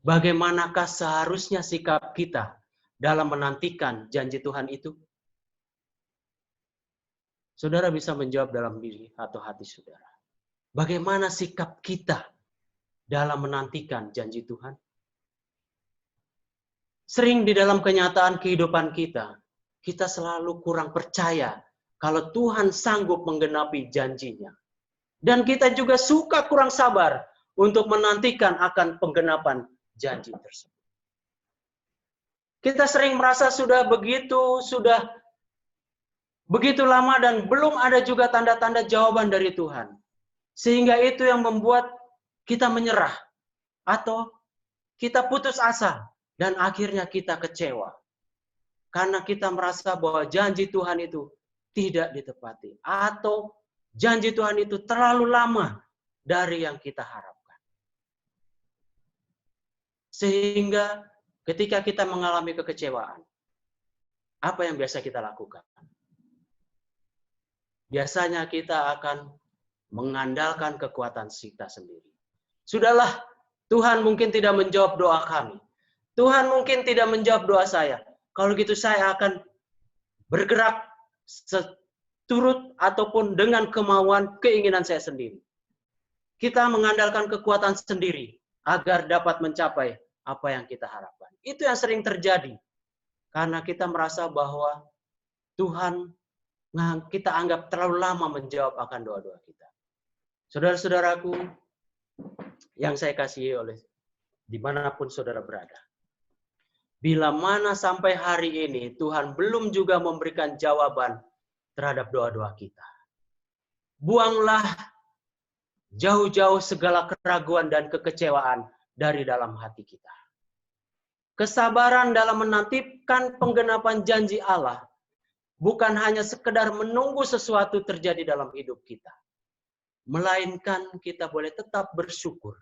bagaimanakah seharusnya sikap kita dalam menantikan janji Tuhan itu? Saudara bisa menjawab dalam diri atau hati saudara. Bagaimana sikap kita dalam menantikan janji Tuhan? Sering di dalam kenyataan kehidupan kita, kita selalu kurang percaya kalau Tuhan sanggup menggenapi janjinya. Dan kita juga suka kurang sabar untuk menantikan akan penggenapan janji tersebut. Kita sering merasa sudah begitu lama dan belum ada juga tanda-tanda jawaban dari Tuhan. Sehingga itu yang membuat kita menyerah. Atau kita putus asa. Dan akhirnya kita kecewa. Karena kita merasa bahwa janji Tuhan itu tidak ditepati, atau janji Tuhan itu terlalu lama dari yang kita harapkan. Sehingga ketika kita mengalami kekecewaan, apa yang biasa kita lakukan? Biasanya kita akan mengandalkan kekuatan kita sendiri. Sudahlah, Tuhan mungkin tidak menjawab doa kami. Tuhan mungkin tidak menjawab doa saya. Kalau gitu saya akan bergerak seturut ataupun dengan kemauan, keinginan saya sendiri. Kita mengandalkan kekuatan sendiri agar dapat mencapai apa yang kita harapkan. Itu yang sering terjadi. Karena kita merasa bahwa Tuhan kita anggap terlalu lama menjawab akan doa-doa kita. Saudara-saudaraku yang saya kasihi oleh dimanapun saudara berada. Bila mana sampai hari ini Tuhan belum juga memberikan jawaban terhadap doa-doa kita. Buanglah jauh-jauh segala keraguan dan kekecewaan dari dalam hati kita. Kesabaran dalam menantikan penggenapan janji Allah bukan hanya sekedar menunggu sesuatu terjadi dalam hidup kita. Melainkan kita boleh tetap bersyukur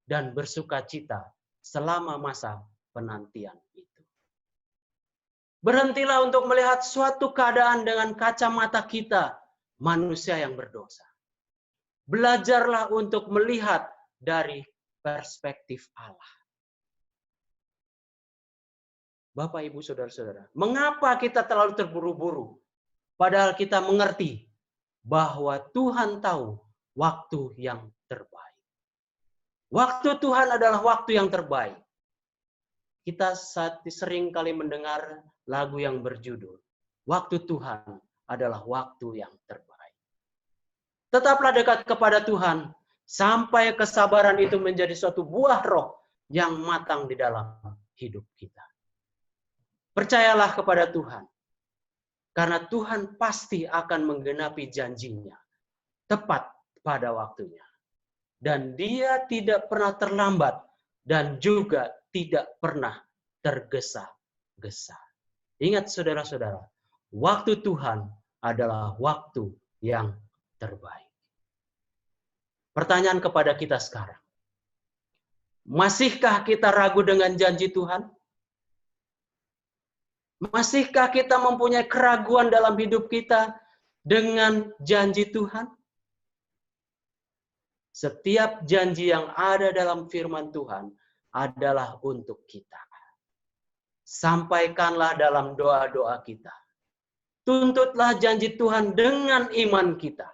dan bersukacita selama masa penantian itu. Berhentilah untuk melihat suatu keadaan dengan kacamata kita, manusia yang berdosa. Belajarlah untuk melihat dari perspektif Allah. Bapak, Ibu, Saudara-saudara, mengapa kita terlalu terburu-buru? Padahal kita mengerti bahwa Tuhan tahu waktu yang terbaik. Waktu Tuhan adalah waktu yang terbaik. Kita sering kali mendengar lagu yang berjudul, Waktu Tuhan adalah waktu yang terbaik. Tetaplah dekat kepada Tuhan, sampai kesabaran itu menjadi suatu buah roh yang matang di dalam hidup kita. Percayalah kepada Tuhan, karena Tuhan pasti akan menggenapi janjinya tepat pada waktunya. Dan Dia tidak pernah terlambat dan juga tidak pernah tergesa-gesa. Ingat saudara-saudara, waktu Tuhan adalah waktu yang terbaik. Pertanyaan kepada kita sekarang, masihkah kita ragu dengan janji Tuhan? Masihkah kita mempunyai keraguan dalam hidup kita dengan janji Tuhan? Setiap janji yang ada dalam firman Tuhan adalah untuk kita. Sampaikanlah dalam doa-doa kita. Tuntutlah janji Tuhan dengan iman kita.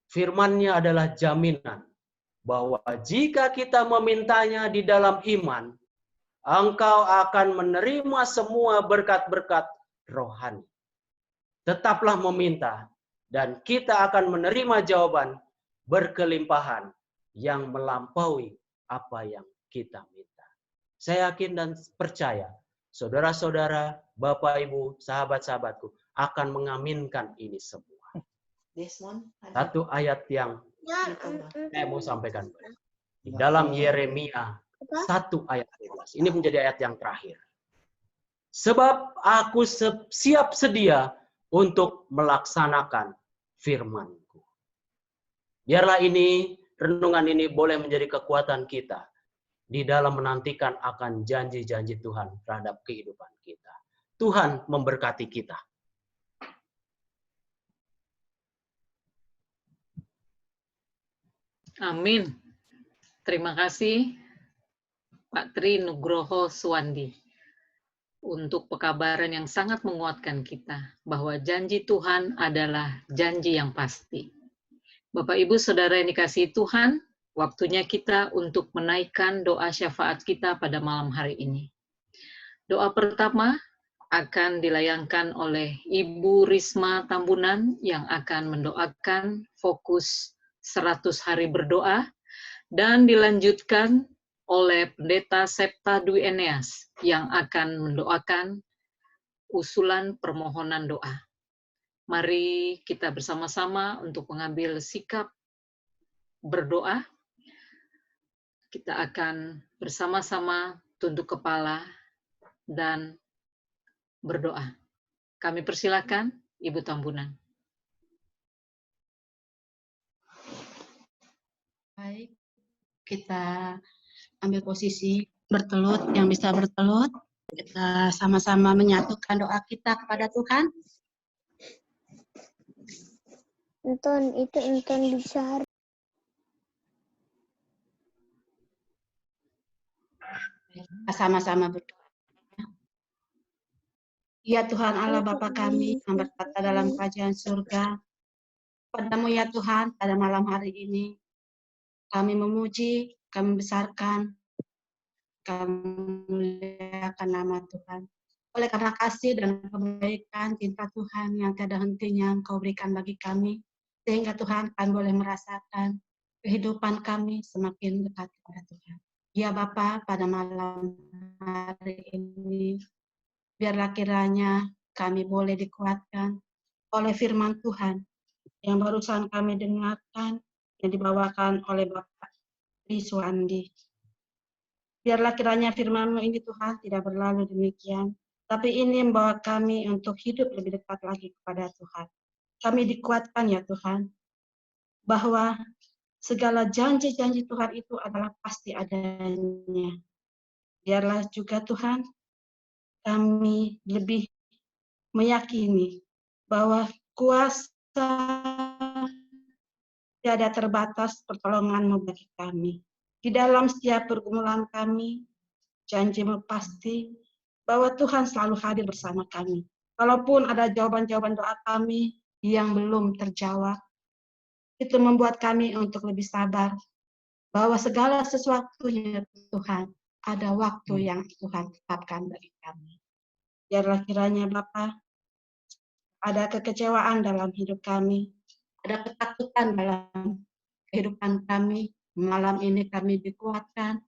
Firman-Nya adalah jaminan bahwa jika kita memintanya di dalam iman, engkau akan menerima semua berkat-berkat rohani. Tetaplah meminta, dan kita akan menerima jawaban berkelimpahan yang melampaui apa yang kita minta. Saya yakin dan percaya, saudara-saudara, Bapak, Ibu, sahabat-sahabatku akan mengaminkan ini semua. Satu ayat yang saya mau sampaikan. Di dalam Yeremia 1 ayat 12. Ini menjadi ayat yang terakhir. Sebab aku siap sedia untuk melaksanakan firman-Ku. Biarlah renungan ini boleh menjadi kekuatan kita di dalam menantikan akan janji-janji Tuhan terhadap kehidupan kita. Tuhan memberkati kita. Amin. Terima kasih Pak Tri Nugroho Suwandi untuk pekabaran yang sangat menguatkan kita bahwa janji Tuhan adalah janji yang pasti. Bapak, Ibu, Saudara yang dikasihi Tuhan, waktunya kita untuk menaikkan doa syafaat kita pada malam hari ini. Doa pertama akan dilayangkan oleh Ibu Risma Tambunan yang akan mendoakan fokus 100 hari berdoa dan dilanjutkan oleh Pendeta Septa Dwi Eneas yang akan mendoakan usulan permohonan doa. Mari kita bersama-sama untuk mengambil sikap berdoa. Kita akan bersama-sama tunduk kepala dan berdoa. Kami persilakan Ibu Tambunan. Baik, kita ambil posisi bertelut, yang bisa bertelut. Kita sama-sama menyatukan doa kita kepada Tuhan. Enton bisa Kita sama-sama berdoa. Ya Tuhan Allah Bapa kami yang berkata dalam kerajaan surga, padamu ya Tuhan pada malam hari ini kami memuji, kami besarkan, kami muliakan nama Tuhan. Oleh karena kasih dan kebaikan cinta Tuhan yang tiada hentinya Engkau berikan bagi kami, sehingga Tuhan kami boleh merasakan kehidupan kami semakin dekat kepada Tuhan. Ya Bapa, pada malam hari ini, biarlah kiranya kami boleh dikuatkan oleh firman Tuhan yang barusan kami dengarkan, yang dibawakan oleh Bapak Riswandi. Biarlah kiranya firman-Mu ini Tuhan tidak berlalu demikian, tapi ini membawa kami untuk hidup lebih dekat lagi kepada Tuhan. Kami dikuatkan ya Tuhan, bahwa segala janji-janji Tuhan itu adalah pasti adanya. Biarlah juga Tuhan, kami lebih meyakini bahwa kuasa tiada terbatas pertolongan-Mu bagi kami. Di dalam setiap pergumulan kami, janji-Mu pasti bahwa Tuhan selalu hadir bersama kami. Walaupun ada jawaban-jawaban doa kami yang belum terjawab, itu membuat kami untuk lebih sabar bahwa segala sesuatunya Tuhan, ada waktu yang Tuhan tetapkan bagi kami. Biarlah kiranya Bapa, ada kekecewaan dalam hidup kami, ada ketakutan dalam kehidupan kami, malam ini kami dikuatkan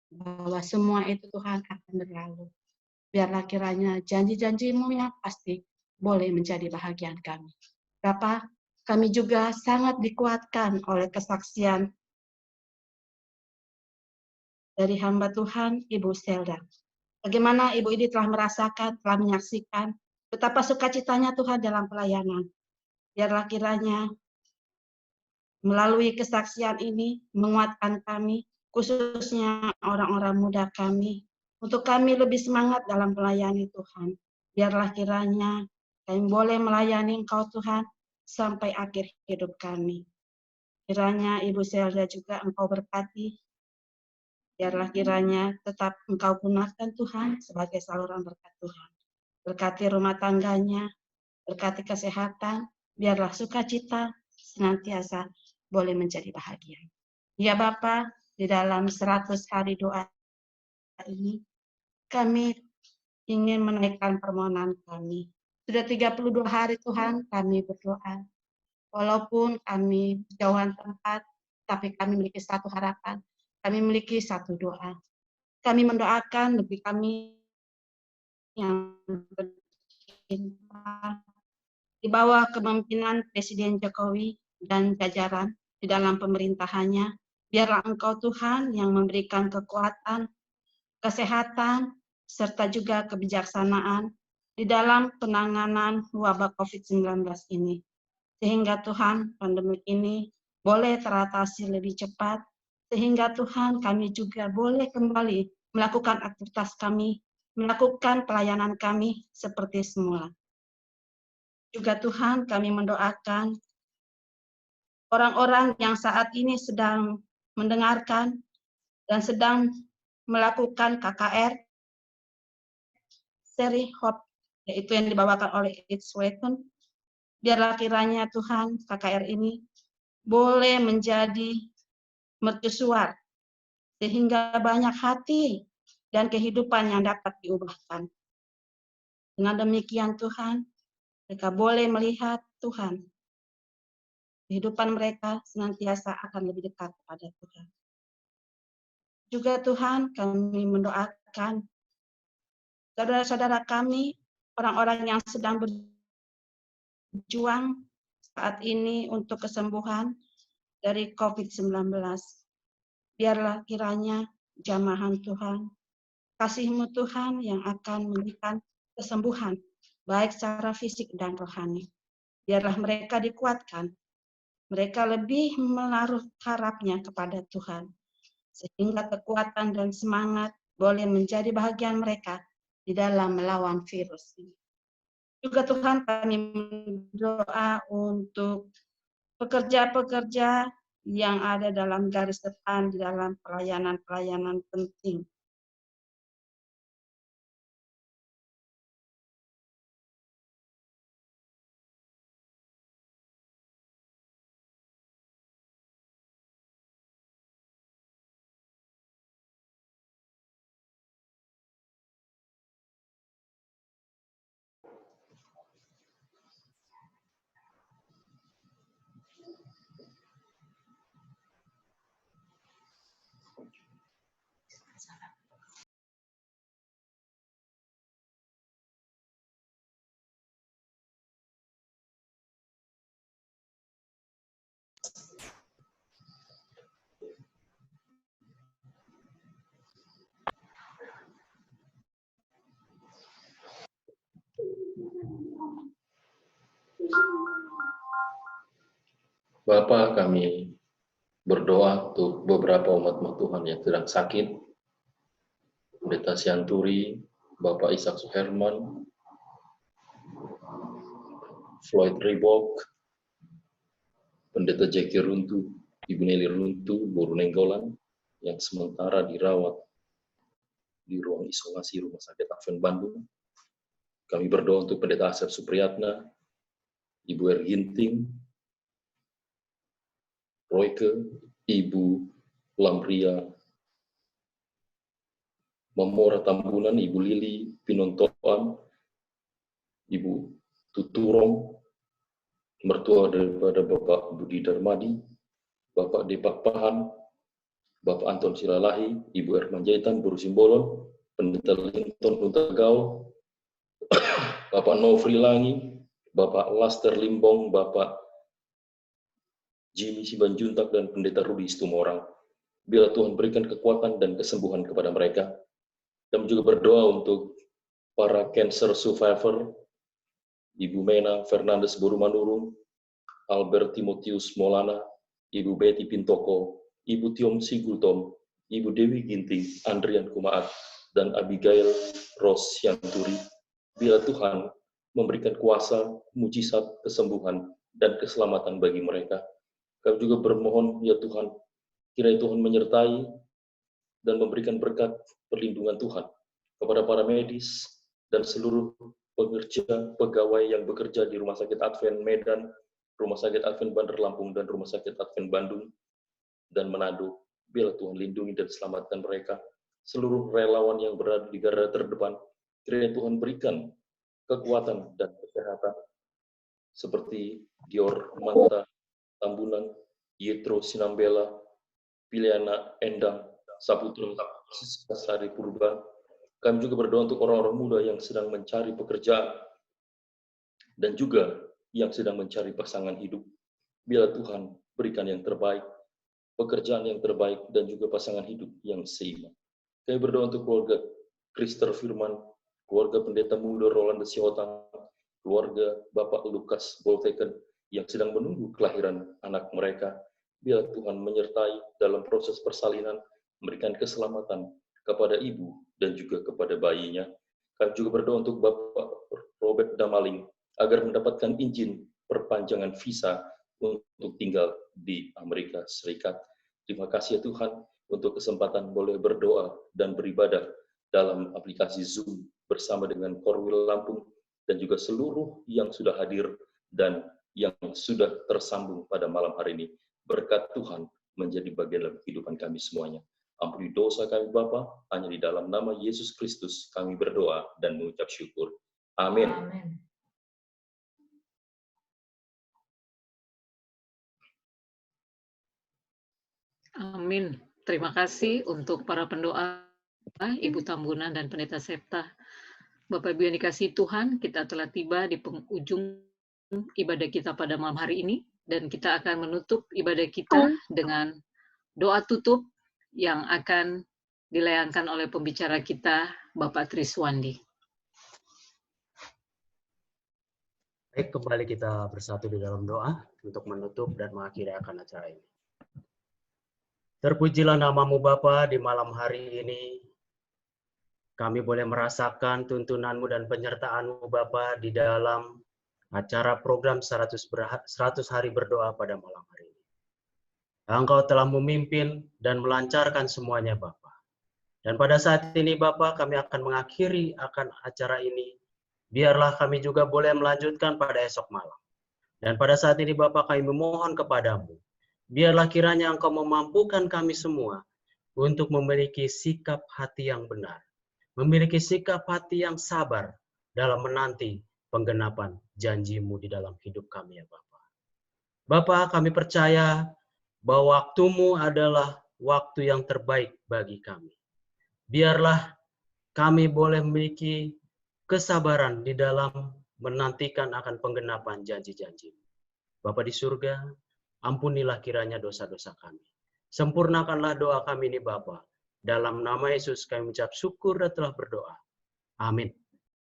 bahwa semua itu Tuhan akan berlalu. Biarlah kiranya janji-janji-Mu yang pasti boleh menjadi bahagian kami. Bapa, kami juga sangat dikuatkan oleh kesaksian dari hamba Tuhan, Ibu Zelda. Bagaimana Ibu ini telah merasakan, telah menyaksikan betapa sukacitanya Tuhan dalam pelayanan. Biarlah kiranya melalui kesaksian ini menguatkan kami, khususnya orang-orang muda kami, untuk kami lebih semangat dalam melayani Tuhan. Biarlah kiranya kami boleh melayani Engkau Tuhan sampai akhir hidup kami. Kiranya Ibu Zelda juga Engkau berkati. Biarlah kiranya tetap Engkau gunakan Tuhan sebagai saluran berkat Tuhan. Berkati rumah tangganya, berkati kesehatan, biarlah sukacita senantiasa boleh menjadi bahagia. Ya Bapa, di dalam 100 hari doa ini, kami ingin menaikkan permohonan kami. Sudah 32 hari Tuhan kami berdoa. Walaupun kami jauhan tempat, tapi kami memiliki satu harapan. Kami memiliki satu doa. Kami mendoakan negeri kami yang bercinta di bawah kepemimpinan Presiden Jokowi dan jajaran di dalam pemerintahannya. Biarlah Engkau Tuhan yang memberikan kekuatan, kesehatan, serta juga kebijaksanaan di dalam penanganan wabah COVID-19 ini. Sehingga Tuhan pandemi ini boleh teratasi lebih cepat, sehingga Tuhan kami juga boleh kembali melakukan aktivitas kami, melakukan pelayanan kami seperti semula. Juga Tuhan kami mendoakan orang-orang yang saat ini sedang mendengarkan dan sedang melakukan KKR, seri Hope, yaitu yang dibawakan oleh It's Weapon. Biarlah kiranya Tuhan KKR ini boleh menjadi mercusuar sehingga banyak hati dan kehidupan yang dapat diubahkan. Dengan demikian Tuhan, mereka boleh melihat Tuhan. Kehidupan mereka senantiasa akan lebih dekat kepada Tuhan. Juga Tuhan, kami mendoakan saudara-saudara kami, orang-orang yang sedang berjuang saat ini untuk kesembuhan dari COVID-19. Biarlah kiranya jamahan Tuhan, kasih-Mu Tuhan yang akan memberikan kesembuhan baik secara fisik dan rohani. Biarlah mereka dikuatkan. Mereka lebih menaruh harapnya kepada Tuhan, sehingga kekuatan dan semangat boleh menjadi bahagian mereka di dalam melawan virus ini. Juga Tuhan, kami berdoa untuk pekerja-pekerja yang ada dalam garis depan di dalam pelayanan-pelayanan penting. Bapa, kami berdoa untuk beberapa umat Tuhan yang sedang sakit. Pendeta Sianturi, Bapak Ishak Suherman, Floyd Ribok, Pendeta Jackie Runtu, Ibu Nelly Runtu, Boru Nenggolan, yang sementara dirawat di ruang isolasi Rumah Sakit Advent Bandung. Kami berdoa untuk Pendeta Asep Supriyatna, Ibu Erginting, Royke, Ibu Lamria, Memora Tambunan, Ibu Lili Pinontoan, Ibu Tuturong, mertua daripada Bapak Budi Darmadi, Bapak Depak Pahan, Bapak Anton Silalahi, Ibu Erman Jaitan, Buru Simbolon, Pendeta Linton Nuntagao, Bapak Nofri Langi, Bapak Laster Limbong, Bapak Jimmy Sibanjuntak, dan Pendeta Rudi Istumorang. Bila Tuhan berikan kekuatan dan kesembuhan kepada mereka. Dan juga berdoa untuk para cancer survivor, Ibu Mena Fernandes Borumanurung, Albert Timotius Molana, Ibu Betty Pintoko, Ibu Tiom Sigultom, Ibu Dewi Ginting, Andrian Kumaat, dan Abigail Ros Yanturi. Bila Tuhan memberikan kuasa, mujizat, kesembuhan, dan keselamatan bagi mereka. Kami juga bermohon, ya Tuhan, kiranya Tuhan menyertai dan memberikan berkat perlindungan Tuhan kepada para medis dan seluruh pekerja, pegawai yang bekerja di Rumah Sakit Advent Medan, Rumah Sakit Advent Bandar Lampung, dan Rumah Sakit Advent Bandung dan Manado. Bila Tuhan lindungi dan selamatkan mereka. Seluruh relawan yang berada di garda terdepan, kiranya Tuhan berikan kekuatan dan kesehatan seperti Dior Manta Tambunan, Yetro Sinambela, Piliana Endang, Saputra Sari Purba. Kami juga berdoa untuk orang-orang muda yang sedang mencari pekerjaan dan juga yang sedang mencari pasangan hidup. Bila Tuhan berikan yang terbaik, pekerjaan yang terbaik, dan juga pasangan hidup yang seimbang. Kami berdoa untuk keluarga Krister Firman, keluarga Pendeta Muda Roland Siotang, keluarga Bapak Lukas Bolteken yang sedang menunggu kelahiran anak mereka. Bila Tuhan menyertai dalam proses persalinan, memberikan keselamatan kepada ibu dan juga kepada bayinya. Kami juga berdoa untuk Bapak Robert Damaling agar mendapatkan izin perpanjangan visa untuk tinggal di Amerika Serikat. Terima kasih ya Tuhan untuk kesempatan boleh berdoa dan beribadah dalam aplikasi Zoom bersama dengan Korwil Lampung dan juga seluruh yang sudah hadir dan yang sudah tersambung pada malam hari ini. Berkat Tuhan menjadi bagian dalam kehidupan kami semuanya. Ampuni dosa kami Bapa, hanya di dalam nama Yesus Kristus kami berdoa dan mengucap syukur. Amin. Amin. Amin. Terima kasih untuk para pendoa, Ibu Tambunan dan Pendeta Septa. Bapak Ibu yang dikasihi Tuhan, kita telah tiba di penghujung ibadah kita pada malam hari ini, dan kita akan menutup ibadah kita dengan doa tutup yang akan dilayangkan oleh pembicara kita, Bapak Triswandi. Baik, kembali kita bersatu di dalam doa untuk menutup dan mengakhiri akan acara ini. Terpujilah namamu Bapa di malam hari ini. Kami boleh merasakan tuntunanmu dan penyertaanmu Bapa di dalam acara program 100 hari berdoa pada malam hari ini. Engkau telah memimpin dan melancarkan semuanya Bapa. Dan pada saat ini Bapa, kami akan mengakhiri akan acara ini. Biarlah kami juga boleh melanjutkan pada esok malam. Dan pada saat ini Bapa, kami memohon kepadamu. Biarlah kiranya Engkau memampukan kami semua untuk memiliki sikap hati yang benar. Memiliki sikap hati yang sabar dalam menanti penggenapan janji-Mu di dalam hidup kami ya Bapa. Bapa, kami percaya bahwa waktu-Mu adalah waktu yang terbaik bagi kami. Biarlah kami boleh memiliki kesabaran di dalam menantikan akan penggenapan janji-janji. Bapa di surga, ampunilah kiranya dosa-dosa kami. Sempurnakanlah doa kami ini Bapa. Dalam nama Yesus kami mengucap syukur dan telah berdoa. Amin.